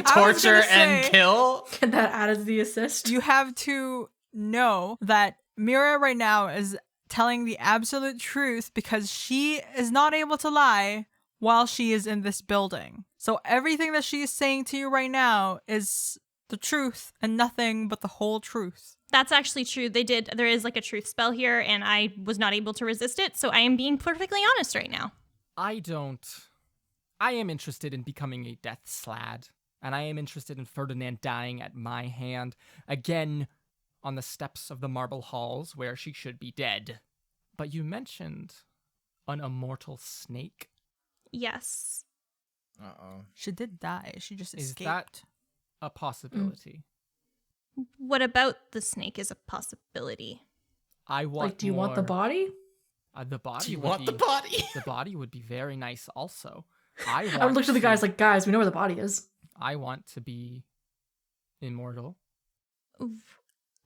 Torture gonna and say, kill? Can that add as the assist? You have to know that Mira right now is telling the absolute truth because she is not able to lie while she is in this building. So everything that she is saying to you right now is the truth and nothing but the whole truth. That's actually true. There is like a truth spell here, and I was not able to resist it, so I am being perfectly honest right now. I am interested in becoming a death slad, and I am interested in Ferdinand dying at my hand, again, on the steps of the marble halls where she should be dead. But you mentioned an immortal snake. Yes. Uh-oh. She did die. She just Is escaped. that a possibility? What about the snake is a possibility? I want Like, do you want the more- body? The body Do you would want the be- body? The body would be very nice also. I I would look to the guys to- like, guys, we know where the body is. I want to be immortal.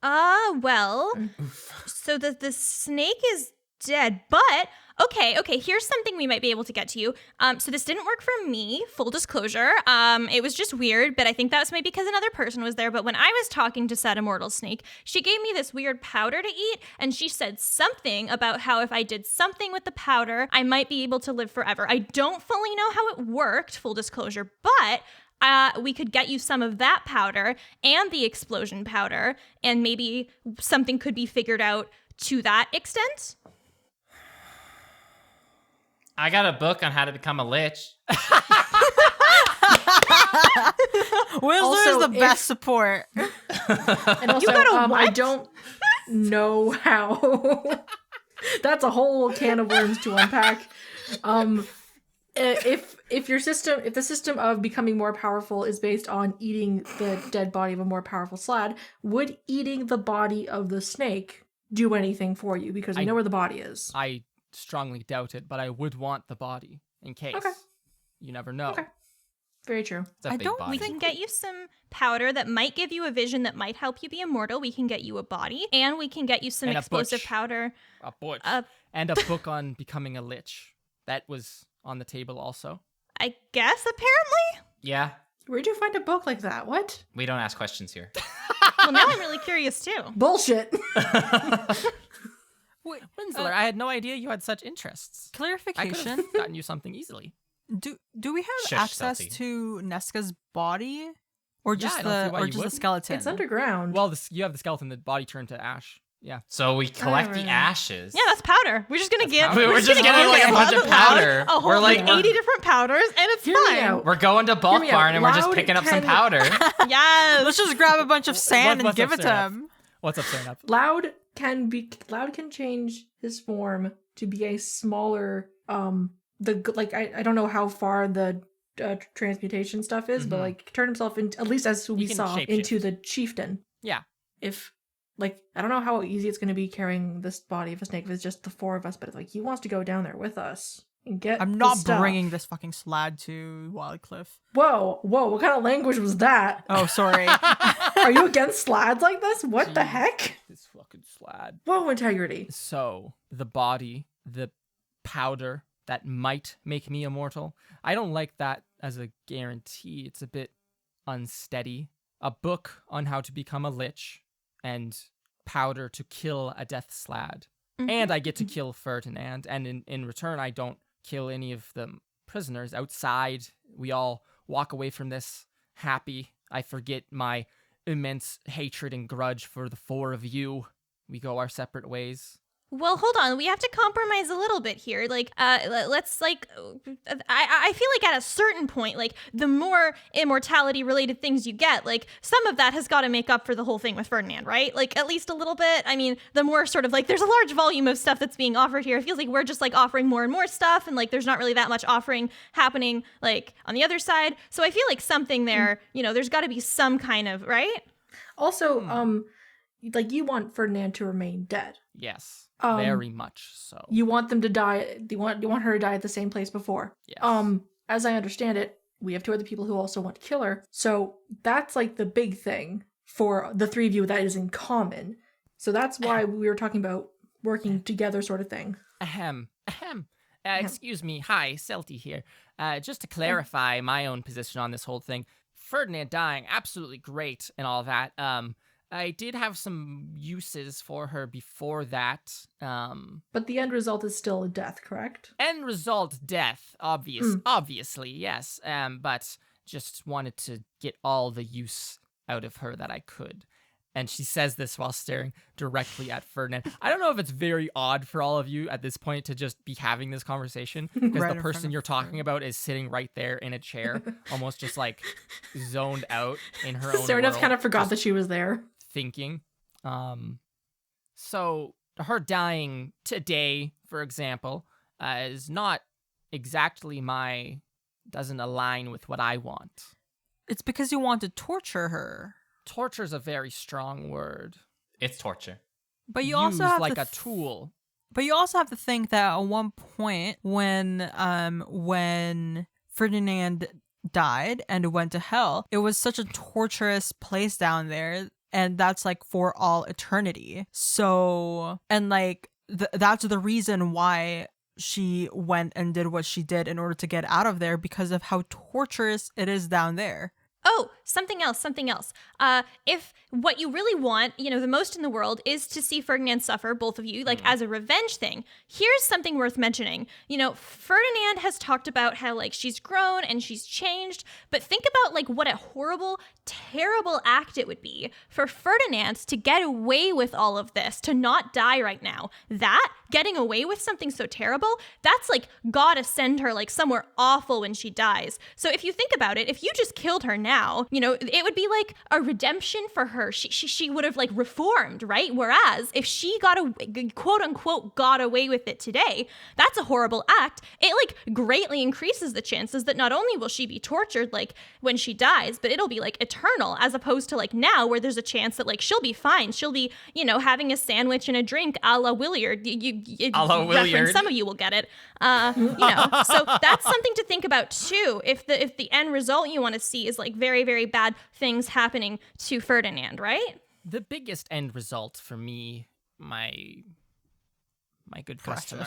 Well, so the snake is dead, but okay, here's something we might be able to get to you. So this didn't work for me, full disclosure. It was just weird, but I think that was maybe because another person was there. But when I was talking to said immortal snake, she gave me this weird powder to eat, and she said something about how if I did something with the powder, I might be able to live forever. I don't fully know how it worked, full disclosure, but we could get you some of that powder and the explosion powder, and maybe something could be figured out to that extent. I got a book on how to become a lich. Whistler's the best support. And also, You got a I what? don't know how. That's a whole can of worms to unpack. If the system of becoming more powerful is based on eating the dead body of a more powerful slad, would eating the body of the snake do anything for you? Because we know where the body is. I strongly doubt it, but I would want the body in case. Okay. You never know. Okay. Very true. It's a I big don't body. We can get you some powder that might give you a vision that might help you be immortal. We can get you a body, and we can get you some And a explosive butch. powder. A butch. Uh, And a book on becoming a lich. That was on the table also. I guess, apparently. Yeah, Where'd you find a book like that? What? we don't ask questions here. Well, now I'm really curious, too. Bullshit. Wait, Winsler, I had no idea you had such interests. I could clarification. have gotten you something easily. Do we have Shush, access Stealthy. to Neska's body, or Yeah, just I don't see why you the wouldn't. skeleton? It's underground. Well, you have the skeleton, the body turned to ash. Yeah. So we collect the Alright. ashes. Yeah, that's powder. We're just gonna give. powder. We're just gonna getting, like, a bunch of powder. A whole We're like- 80 different powders, and it's Hear me fine. out. We're going to Hear bulk me out. barn and we're just Loud picking up some can- powder. Yes. Let's just grab a bunch of sand and what's give up, it to Sarah? him. What's up, Sarah? Loud can change his form to be a smaller I don't know how far the transmutation stuff is, but Mhm. like turn himself into, at least as we can saw, shapeshift. into the chieftain. Yeah. If I don't know how easy it's going to be carrying this body of a snake if it's just the four of us, but like he wants to go down there with us and get I'm the not stuff. bringing this fucking slad to Wildcliff. Whoa, what kind of language was that? Oh, sorry. Are you against slads like this? What the Jeez. heck? This fucking slad. Whoa, integrity. So, the body, the powder that might make me immortal, I don't like that as a guarantee. It's a bit unsteady. A book on how to become a lich, and powder to kill a death slad. And I get to kill Ferdinand, and in return, I don't kill any of the prisoners outside. We all walk away from this happy. I forget my immense hatred and grudge for the four of you. We go our separate ways. Well, hold on. We have to compromise a little bit here. Let's I feel like at a certain point, like the more immortality related things you get, like some of that has got to make up for the whole thing with Ferdinand, right? Like at least a little bit. I mean, the more sort of like there's a large volume of stuff that's being offered here. It feels like we're just like offering more and more stuff, and like there's not really that much offering happening like on the other side. So I feel like something there, there's got to be some kind of, right? Also, like you want Ferdinand to remain dead. Yes, Um, very much so. You want them to die. You want her to die at the same place before. Yes. As I understand it, we have two other people who also want to kill her. So that's like the big thing for the three of you that is in common. So that's why we were talking about working together, sort of thing. Ahem. Excuse me. Hi, Celty here. Just to clarify my own position on this whole thing, Ferdinand dying, absolutely great and all that. I did have some uses for her before that. But the end result is still a death, correct? End result, death, obviously, yes. But just wanted to get all the use out of her that I could. And she says this while staring directly at Ferdinand. I don't know if it's very odd for all of you at this point to just be having this conversation because Right in the front person of you're talking about is sitting right there in a chair, almost just like zoned out in her own Sarah world, kind of forgot just that she was there. thinking. So her dying today, for example, is not exactly doesn't align with what I want. It's because you want to torture her. Torture's a very strong word. It's torture. But you Used also have like to a tool. But you also have to think that at one point when Ferdinand died and went to hell, it was such a torturous place down there and that's like for all eternity. So, and like that's the reason why she went and did what she did in order to get out of there, because of how torturous it is down there. Oh, something else. If what you really want, the most in the world is to see Ferdinand suffer, both of you, like as a revenge thing, here's something worth mentioning. Ferdinand has talked about how like she's grown and she's changed, but think about like what a horrible, terrible act it would be for Ferdinand to get away with all of this, to not die right now. That, getting away with something so terrible, that's like gotta send her like somewhere awful when she dies. So if you think about it, if you just killed her now, it would be like a redemption for her. She would have like reformed, right? Whereas if she quote unquote got away with it today, that's a horrible act. It like greatly increases the chances that not only will she be tortured like when she dies, but it'll be like eternal, as opposed to like now where there's a chance that like she'll be fine. She'll be, having a sandwich and a drink a la Williard. A la Williard. Some of you will get it. So that's something to think about too. If the end result you want to see is like very, very bad things happening to Ferdinand, right? The biggest end result for me, my good customer,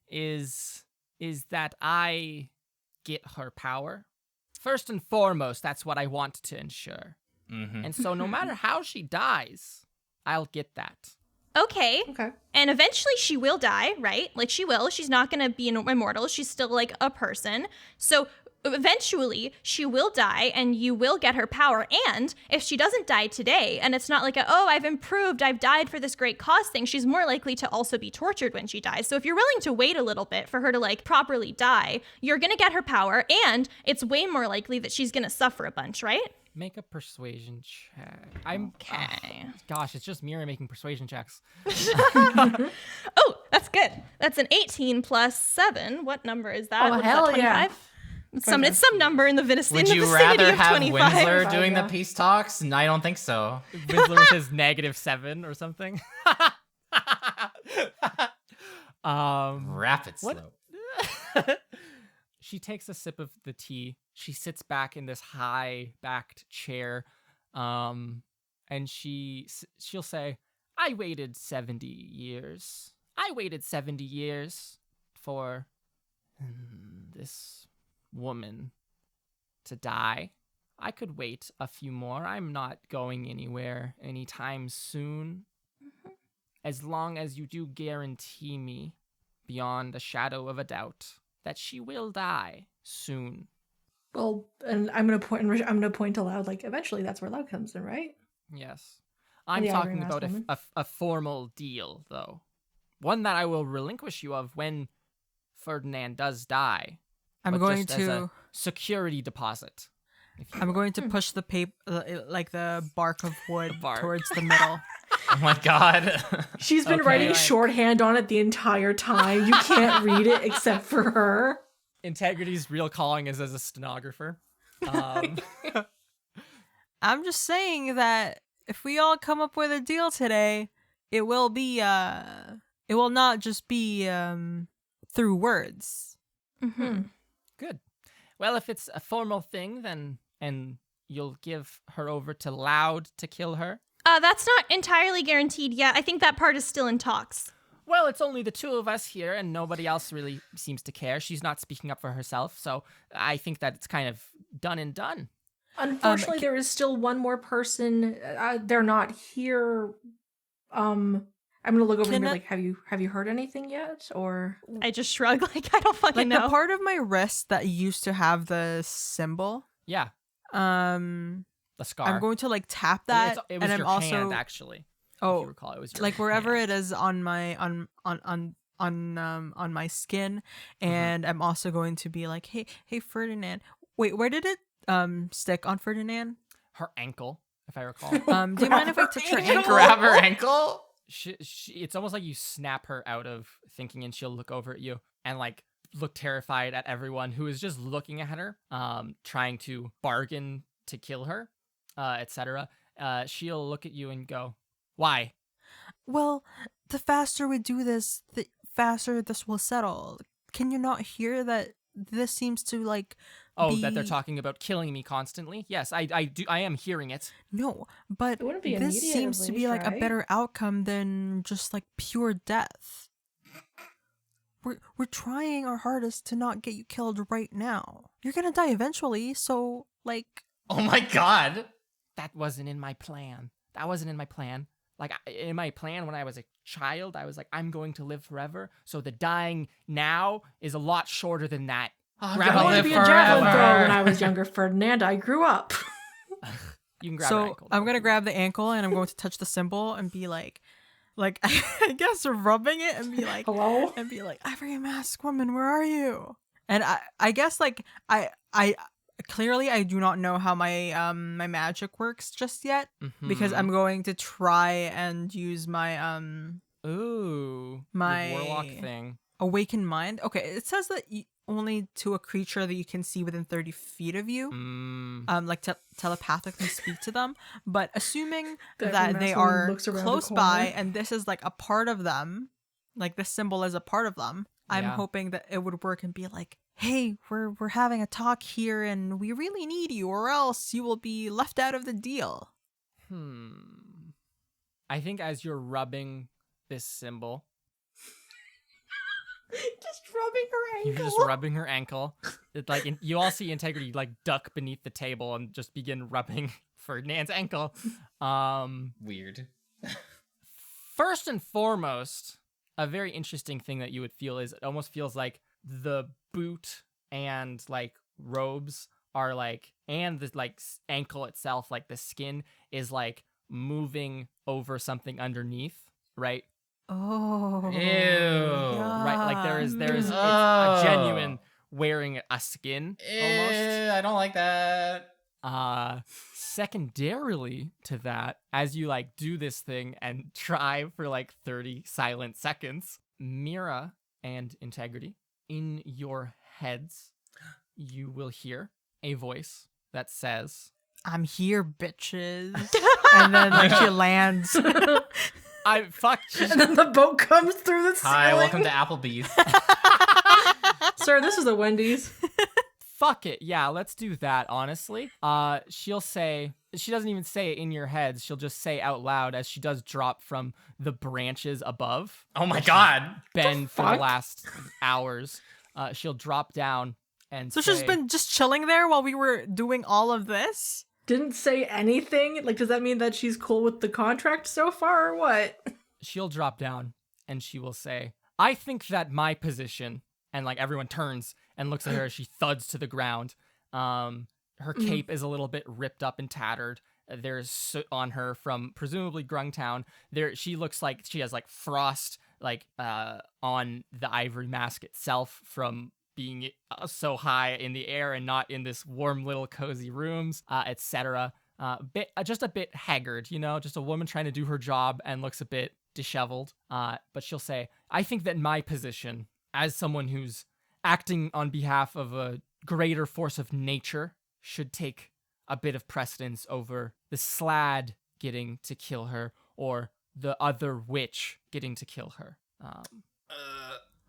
is that I get her power. First and foremost, that's what I want to ensure. Mm-hmm. And so no matter how she dies, I'll get that. Okay. Okay. And eventually she will die, right? Like she will. She's not going to be immortal. She's still like a person. So eventually she will die and you will get her power. And if she doesn't die today, and it's not like I've improved, I've died for this great cause thing, she's more likely to also be tortured when she dies. So if you're willing to wait a little bit for her to like properly die, you're going to get her power, and it's way more likely that she's going to suffer a bunch, right? Make a persuasion check. Okay. Gosh, it's just Mira making persuasion checks. Oh, that's good. That's an 18 plus 7. What number is that? Oh, What is hell that, yeah. 25? It's some number in the vicinity Would you of rather have 25. Winsler doing the Yeah. peace talks? No, I don't think so. Winsler with his -7 or something. Rapid What? slope. She takes a sip of the tea. She sits back in this high-backed chair, and she'll say, "I waited 70 years. I waited 70 years for this woman to die. I could wait a few more. I'm not going anywhere anytime soon. As long as you do guarantee me, beyond a shadow of a doubt, that she will die soon." Well, and I'm gonna point aloud. Like eventually, that's where love comes in, right? Yes. I'm The talking Ivory about Mask Woman. a formal deal, though. One that I will relinquish you of when Ferdinand does die. I'm but going just as a to security deposit. if you I'm will. going to push the paper, like the bark of wood, bark. towards the middle. Oh my god. She's been Okay, writing like- shorthand on it the entire time. You can't read it except for her. Integrity's real calling is as a stenographer. I'm just saying that if we all come up with a deal today, it will not just be through words. Mm-hmm. Good. Well, if it's a formal thing, then and you'll give her over to Loud to kill her. That's not entirely guaranteed yet. I think that part is still in talks. Well, it's only the two of us here, and nobody else really seems to care. She's not speaking up for herself, so I think that it's kind of done and done. Unfortunately, there is still one more person. They're not here. I'm gonna look over and be like, have you heard anything yet? Or I just shrug like I don't fucking Like know. the part of my wrist that used to have the symbol. Yeah, The scar. I'm going to like tap I mean, that, it was and I'm your also hand, actually. If oh you recall, it was your like wherever hand. it is on my on my skin, and I'm also going to be like, hey Ferdinand. Wait, where did it stick on Ferdinand? Her ankle, if I recall. Do you mind if I touch her Did you ankle? grab her ankle? It's almost like you snap her out of thinking, and she'll look over at you and like look terrified at everyone who is just looking at her, trying to bargain to kill her, etc. She'll look at you and go, "Why?" Well, the faster we do this, the faster this will settle. Can you not hear that this seems to like Oh, that they're talking about killing me constantly? Yes, I am hearing it. No, but It wouldn't be this seems to be like a right? better outcome than just like pure death. We're trying our hardest to not get you killed right now. You're gonna die eventually, so like. Oh my god. That wasn't in my plan. Like, in my plan when I was a child, I was like, I'm going to live forever. So the dying now is a lot shorter than that. I'm Grab I gonna wanted to live be a javelin forever. thrower when I was younger, Ferdinand. I grew up. You can grab her So ankle. I'm though. gonna grab the ankle and I'm going to touch the symbol and be like I guess rubbing it and be like, Hello? and be like, Ivory Mask Woman, where are you? And I guess like I clearly I do not know how my my magic works just yet because I'm going to try and use my Ooh, my your warlock thing. awakened mind. Okay, it says that only to a creature that you can see within 30 feet of you. Like telepathically speak to them, but assuming The that they Mask Woman are looks around the close corner. by and this is like a part of them, like this symbol is a part of them, I'm Yeah. hoping that it would work and be like, hey, we're having a talk here and we really need you or else you will be left out of the deal. I think as you're rubbing this symbol, Just rubbing her ankle. you're just rubbing her ankle. It, like you all see Integrity like duck beneath the table and just begin rubbing Ferdinand's ankle. Weird. First and foremost, a very interesting thing that you would feel is it almost feels like the boot and like robes are like, and the like ankle itself, like the skin is like moving over something underneath, right? Oh. Ew. Right, like there's it's a Oh. genuine wearing a skin almost. I don't like that. Secondarily to that, as you like do this thing and try for like 30 silent seconds, Mira and Integrity, in your heads, you will hear a voice that says, I'm here, bitches. And then like she lands. I fuck. And then the boat comes through the ceiling. Hi, welcome to Applebee's. Sir, this is a Wendy's. Fuck it. Yeah, let's do that, honestly. She'll say, she doesn't even say it in your heads. She'll just say out loud as she does drop from the branches above. Oh my god. Been for the fuck? last hours. She'll drop down and So say, she's been just chilling there while we were doing all of this? Didn't say anything? Like, does that mean that she's cool with the contract so far or what? she'll drop down and she will say, I think that my position, and like everyone turns and looks at her as she thuds to the ground. Her cape is a little bit ripped up and tattered. There's soot on her from presumably Grungtown. She looks like she has like frost like on the ivory mask itself from being so high in the air and not in this warm little cozy rooms, etc. Just a bit haggard, you know, just a woman trying to do her job and looks a bit disheveled. But she'll say, I think that my position as someone who's acting on behalf of a greater force of nature should take a bit of precedence over the Slad getting to kill her or the other witch getting to kill her.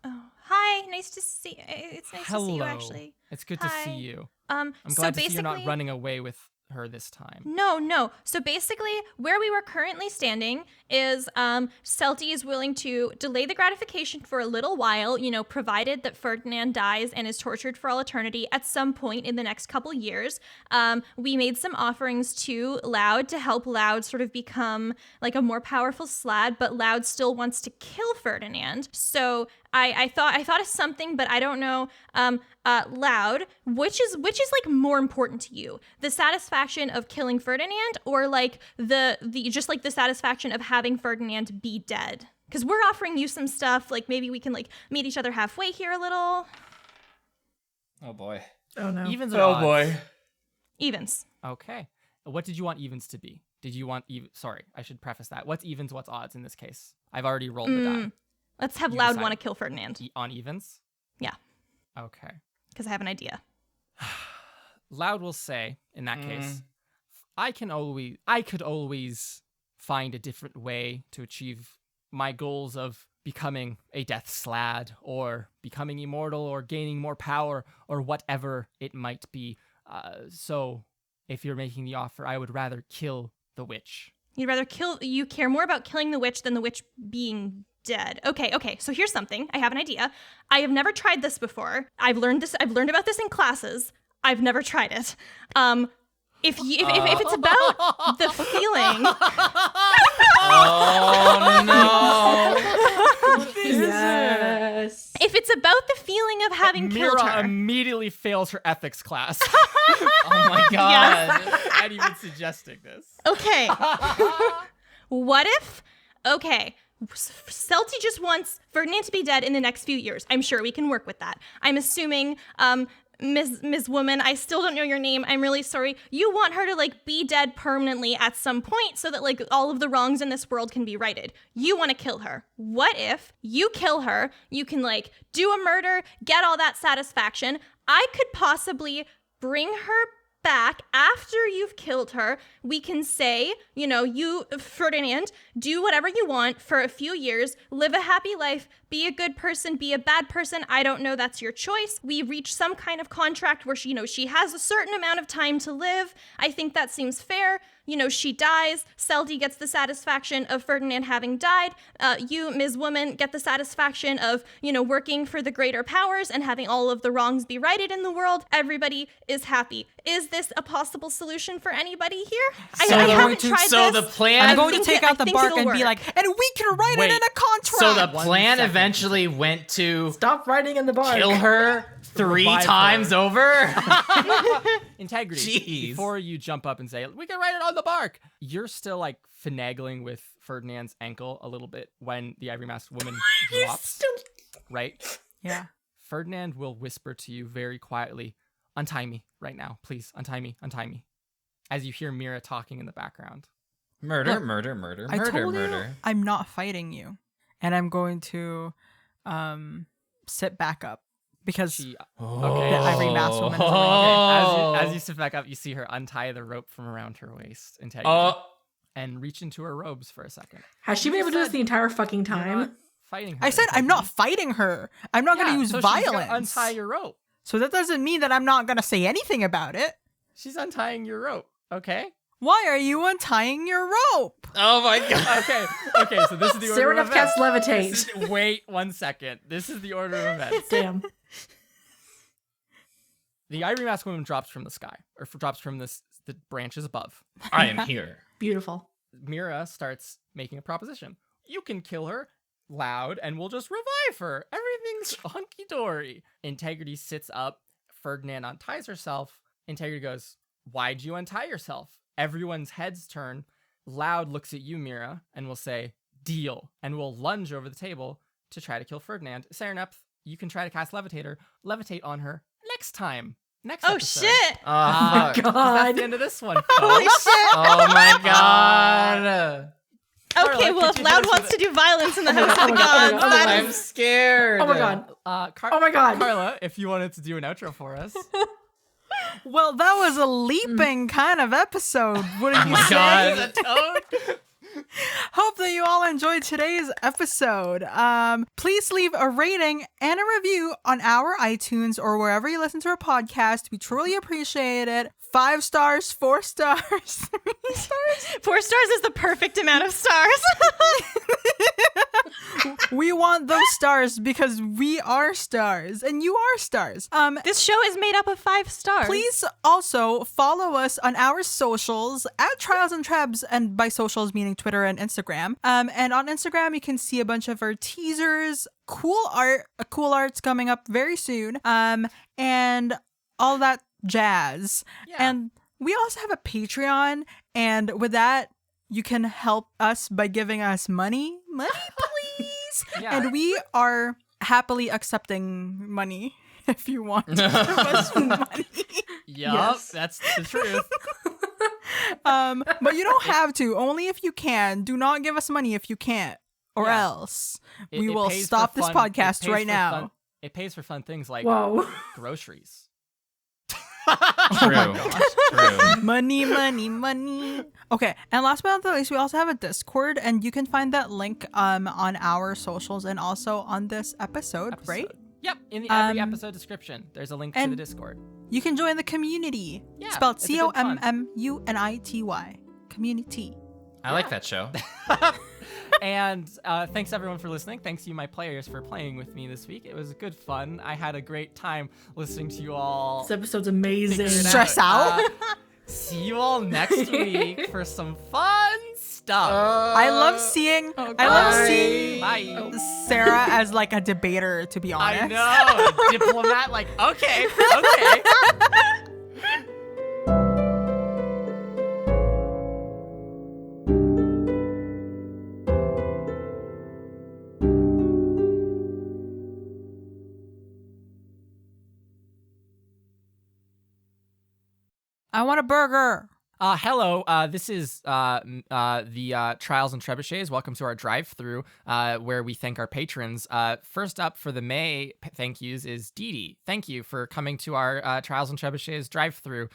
Oh, hi. Nice to see. It's nice to see you. Hello. Actually, It's good to Hi. see you. I'm I'm glad to see you're not running away with her this time. No. So basically, where we were currently standing is Celti is willing to delay the gratification for a little while, you know, provided that Ferdinand dies and is tortured for all eternity at some point in the next couple years. We made some offerings to Loud to help Loud sort of become like a more powerful Slad, but Loud still wants to kill Ferdinand. So I thought of something, but I don't know. Loud, which is like more important to you, the satisfaction of killing Ferdinand or like the just like the satisfaction of having Ferdinand be dead? Because we're offering you some stuff, like maybe we can like meet each other halfway here a little. Oh boy. Oh no. Evens or odds? Evens. Okay. What did you want evens to be? Did you want even? Sorry, I should preface that. What's evens? What's odds in this case? I've already rolled the die. Let's have You Loud decide. want to kill Ferdinand. On evens. Yeah, Okay. because I have an idea. Loud will say, in that case, I could always find a different way to achieve my goals of becoming a death slad or becoming immortal or gaining more power or whatever it might be. So if you're making the offer, I would rather kill the witch. You care more about killing the witch than the witch being dead. Okay. So here's something. I have an idea. I have never tried this before. I've learned about this in classes. I've never tried it. If it's about the feeling. Oh no! Yes. If it's about the feeling of having killed Mira her. immediately fails her ethics class. Oh my god! Not even suggesting this. Okay. What if? Okay. Celty just wants Ferdinand to be dead in the next few years. I'm sure we can work with that. I'm assuming, Ms. Woman, I still don't know your name. I'm really sorry. You want her to like be dead permanently at some point so that like all of the wrongs in this world can be righted. You want to kill her. What if you kill her? You can like do a murder, get all that satisfaction. I could possibly bring her back after you've killed her. We can say, you, Ferdinand, do whatever you want for a few years, live a happy life, be a good person, be a bad person. I don't know. That's your choice. We reach some kind of contract where she has a certain amount of time to live. I think that seems fair. She dies. Celty gets the satisfaction of Ferdinand having died. You, Ms. Woman, get the satisfaction of, working for the greater powers and having all of the wrongs be righted in the world. Everybody is happy. Is this a possible solution for anybody here? I haven't tried this. So the plan. I'm going to take out the bark and be like, and we can write it in a contract. So the plan eventually went to Stop writing in the bark. kill her 3 Revive times her. over. Integrity. Jeez. Before you jump up and say, we can write it on the bark, you're still like finagling with Ferdinand's ankle a little bit when the Ivory Masked Woman drops. Right? Yeah. Ferdinand will whisper to you very quietly, untie me right now. Please, untie me. As you hear Mira talking in the background. Murder, Look, murder. I told you I'm not fighting you. And I'm going to sit back up because Okay. the Ivory Masked Woman is around. Okay. As you sit back up, you see her untie the rope from around her waist and reach into her robes for a second. Has she been able to do this the entire fucking You're not time? fighting her. I said I'm Integrity. not fighting her. I'm not going to use so violence. She's gonna untie your rope. So that doesn't mean that I'm not going to say anything about it. She's untying your rope. Okay. Why are you untying your rope? Oh my god. Okay. So this is the order Sarah of cats events. levitate. Wait 1 second. This is the order of events. Damn. The Ivory Masked Woman drops from the sky, or drops from the branches above. I am here. Beautiful. Mira starts making a proposition. You can kill her loud, and we'll just revive her. Everything's hunky dory. Integrity sits up. Ferdinand unties herself. Integrity goes, "Why'd you untie yourself?" Everyone's heads turn. Loud looks at you, Mira, and will say, "Deal," and will lunge over the table to try to kill Ferdinand. Serenep, you can try to cast Levitator. Levitate on her next time. Next Oh, episode. shit. Oh my That's God. the end of this one. Holy folks. shit. Oh my god. Okay, Carla, well, if could you Loud hit us wants with to do violence in the house Oh of the my God, gods, oh my God. that I'm is... scared. Oh my god. Oh my god. Carla, if you wanted to do an outro for us. Well, that was a leaping kind of episode, wouldn't you my say? God. Toad. Hope that you all enjoyed today's episode. Please leave a rating and a review on our iTunes or wherever you listen to our podcast. We truly appreciate it. 5 stars, 4 stars, 3 stars. 4 stars is the perfect amount of stars. We want those stars because we are stars and you are stars. This show is made up of 5 stars. Please also follow us on our socials at Trials and Trebs, and by socials meaning Twitter and Instagram. And on Instagram, you can see a bunch of our teasers, cool art. Cool art's coming up very soon. And all that jazz. Yeah. And we also have a Patreon, and with that, you can help us by giving us money. Money, please. Yeah. And we are happily accepting money if you want to give us money. Yup, Yes. that's the truth. But you don't have to. Only if you can. Do not give us money if you can't, or Yeah. else It- we it will pays for stop this fun- it podcast pays right for now. fun- It pays for fun things like Whoa. groceries. True. True. Money, money, money. Okay, and last but not least, we also have a Discord, and you can find that link on our socials and also on this episode, right? Yep, in every episode description, there's a link to the Discord. You can join the community. Yeah, spelled it's a good fun. COMMUNITY. Community. I like that show. And thanks everyone for listening. Thanks you, my players, for playing with me this week. It was good fun. I had a great time listening to you all. This episode's amazing. figure it Stress out. See you all next week for some fun stuff. I love seeing Bye. Sarah as like a debater, to be honest. I know. Diplomat, like, okay. I want a burger. Hello, this is the Trials and Trebuchets. Welcome to our drive-through, where we thank our patrons. First up for the May thank yous is Dee Dee. Thank you for coming to our Trials and Trebuchets drive-through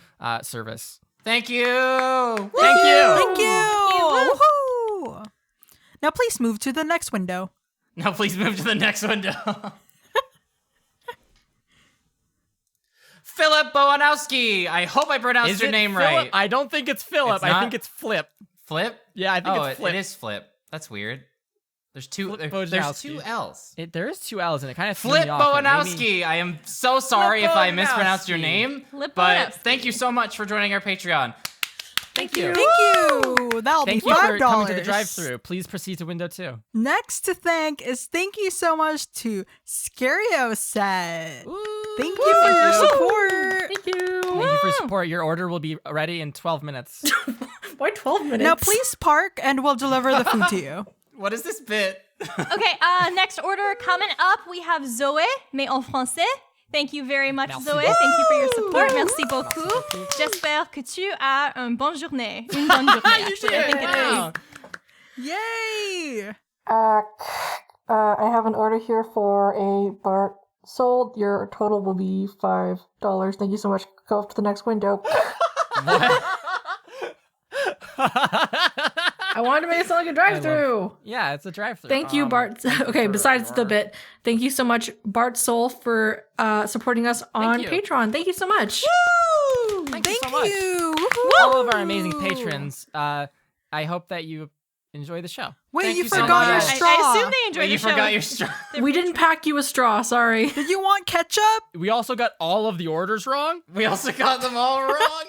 service. Thank you. Thank you. Thank you. Woohoo. Now please move to the next window. Now please move to the next window. Philip Bowanowski. I hope I pronounced Is your it name Philip? right. I don't think it's Philip. It's I not? think it's Flip. Flip? Yeah, I think Oh, it's Flip. it is Flip. That's weird. There's two. Flip There's Bojanowski. two L's. There is two L's in it. Kind of Flip Bowanowski. I am so sorry if I mispronounced your Bowanowski. name, Flip but Bowanowski. thank you so much for joining our Patreon. Thank you. Thank you. That'll Thank be you $5. for coming to the drive-through. Please proceed to window 2. Next to thank is thank you so much to Scario Set. Thank you for your support. Thank you. Thank you for your support. Your order will be ready in 12 minutes. Why 12 minutes? Now please park and we'll deliver the food to you. What is this bit? Okay, next order coming up, we have Zoé, mais en français. Thank you very much, Merci Zoé. beaucoup. Thank you for your support. Merci beaucoup. J'espère que tu as une bonne journée. Une bonne journée, actually. I think it is. Wow. Yay! I have an order here for a Bart sold. Your total will be $5. Thank you so much. Go up to the next window. I wanted to make it sound like a drive-through. Yeah, it's a drive-through. Thank you, Bart. Okay, besides the bit, thank you so much, Bart Soul, for supporting us on you. Patreon. Thank you so much. Woo! Thank Thank you so much. you. All of our amazing patrons. I hope that you enjoy the show. Wait, Thank you you so forgot your much. straw. I assume they enjoyed Wait, the you show. forgot your straw. We didn't pack you a straw, sorry. Did you want ketchup? We also got all of the orders wrong. We also got them all wrong.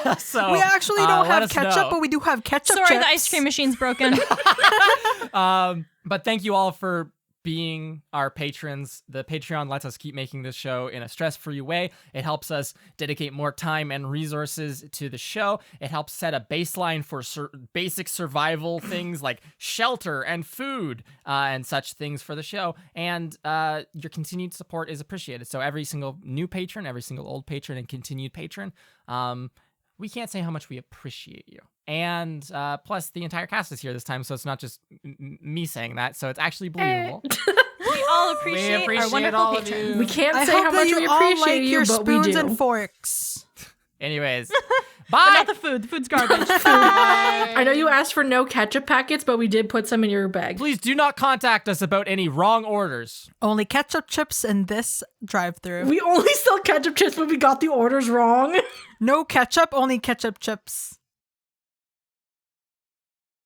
No. So We actually don't let have us ketchup, know. but we do have ketchup Sorry, chips. the ice cream machine's broken. But thank you all for being our patrons. The Patreon lets us keep making this show in a stress-free way. It helps us dedicate more time and resources to the show. It helps set a baseline for basic survival things like shelter and food and such things for the show. And your continued support is appreciated. So every single new patron, every single old patron, and continued patron, we can't say how much we appreciate you. And plus, the entire cast is here this time, so it's not just me saying that. So it's actually believable. We all appreciate, our appreciate wonderful all of patrons. you. We can't I say hope how that much you we all appreciate like you, your but we spoons do. and forks. Anyways, But bye. not the food. The food's garbage. I know you asked for no ketchup packets, but we did put some in your bag. Please do not contact us about any wrong orders. Only ketchup chips in this drive-through. We only sell ketchup chips, but we got the orders wrong. No ketchup, only ketchup chips.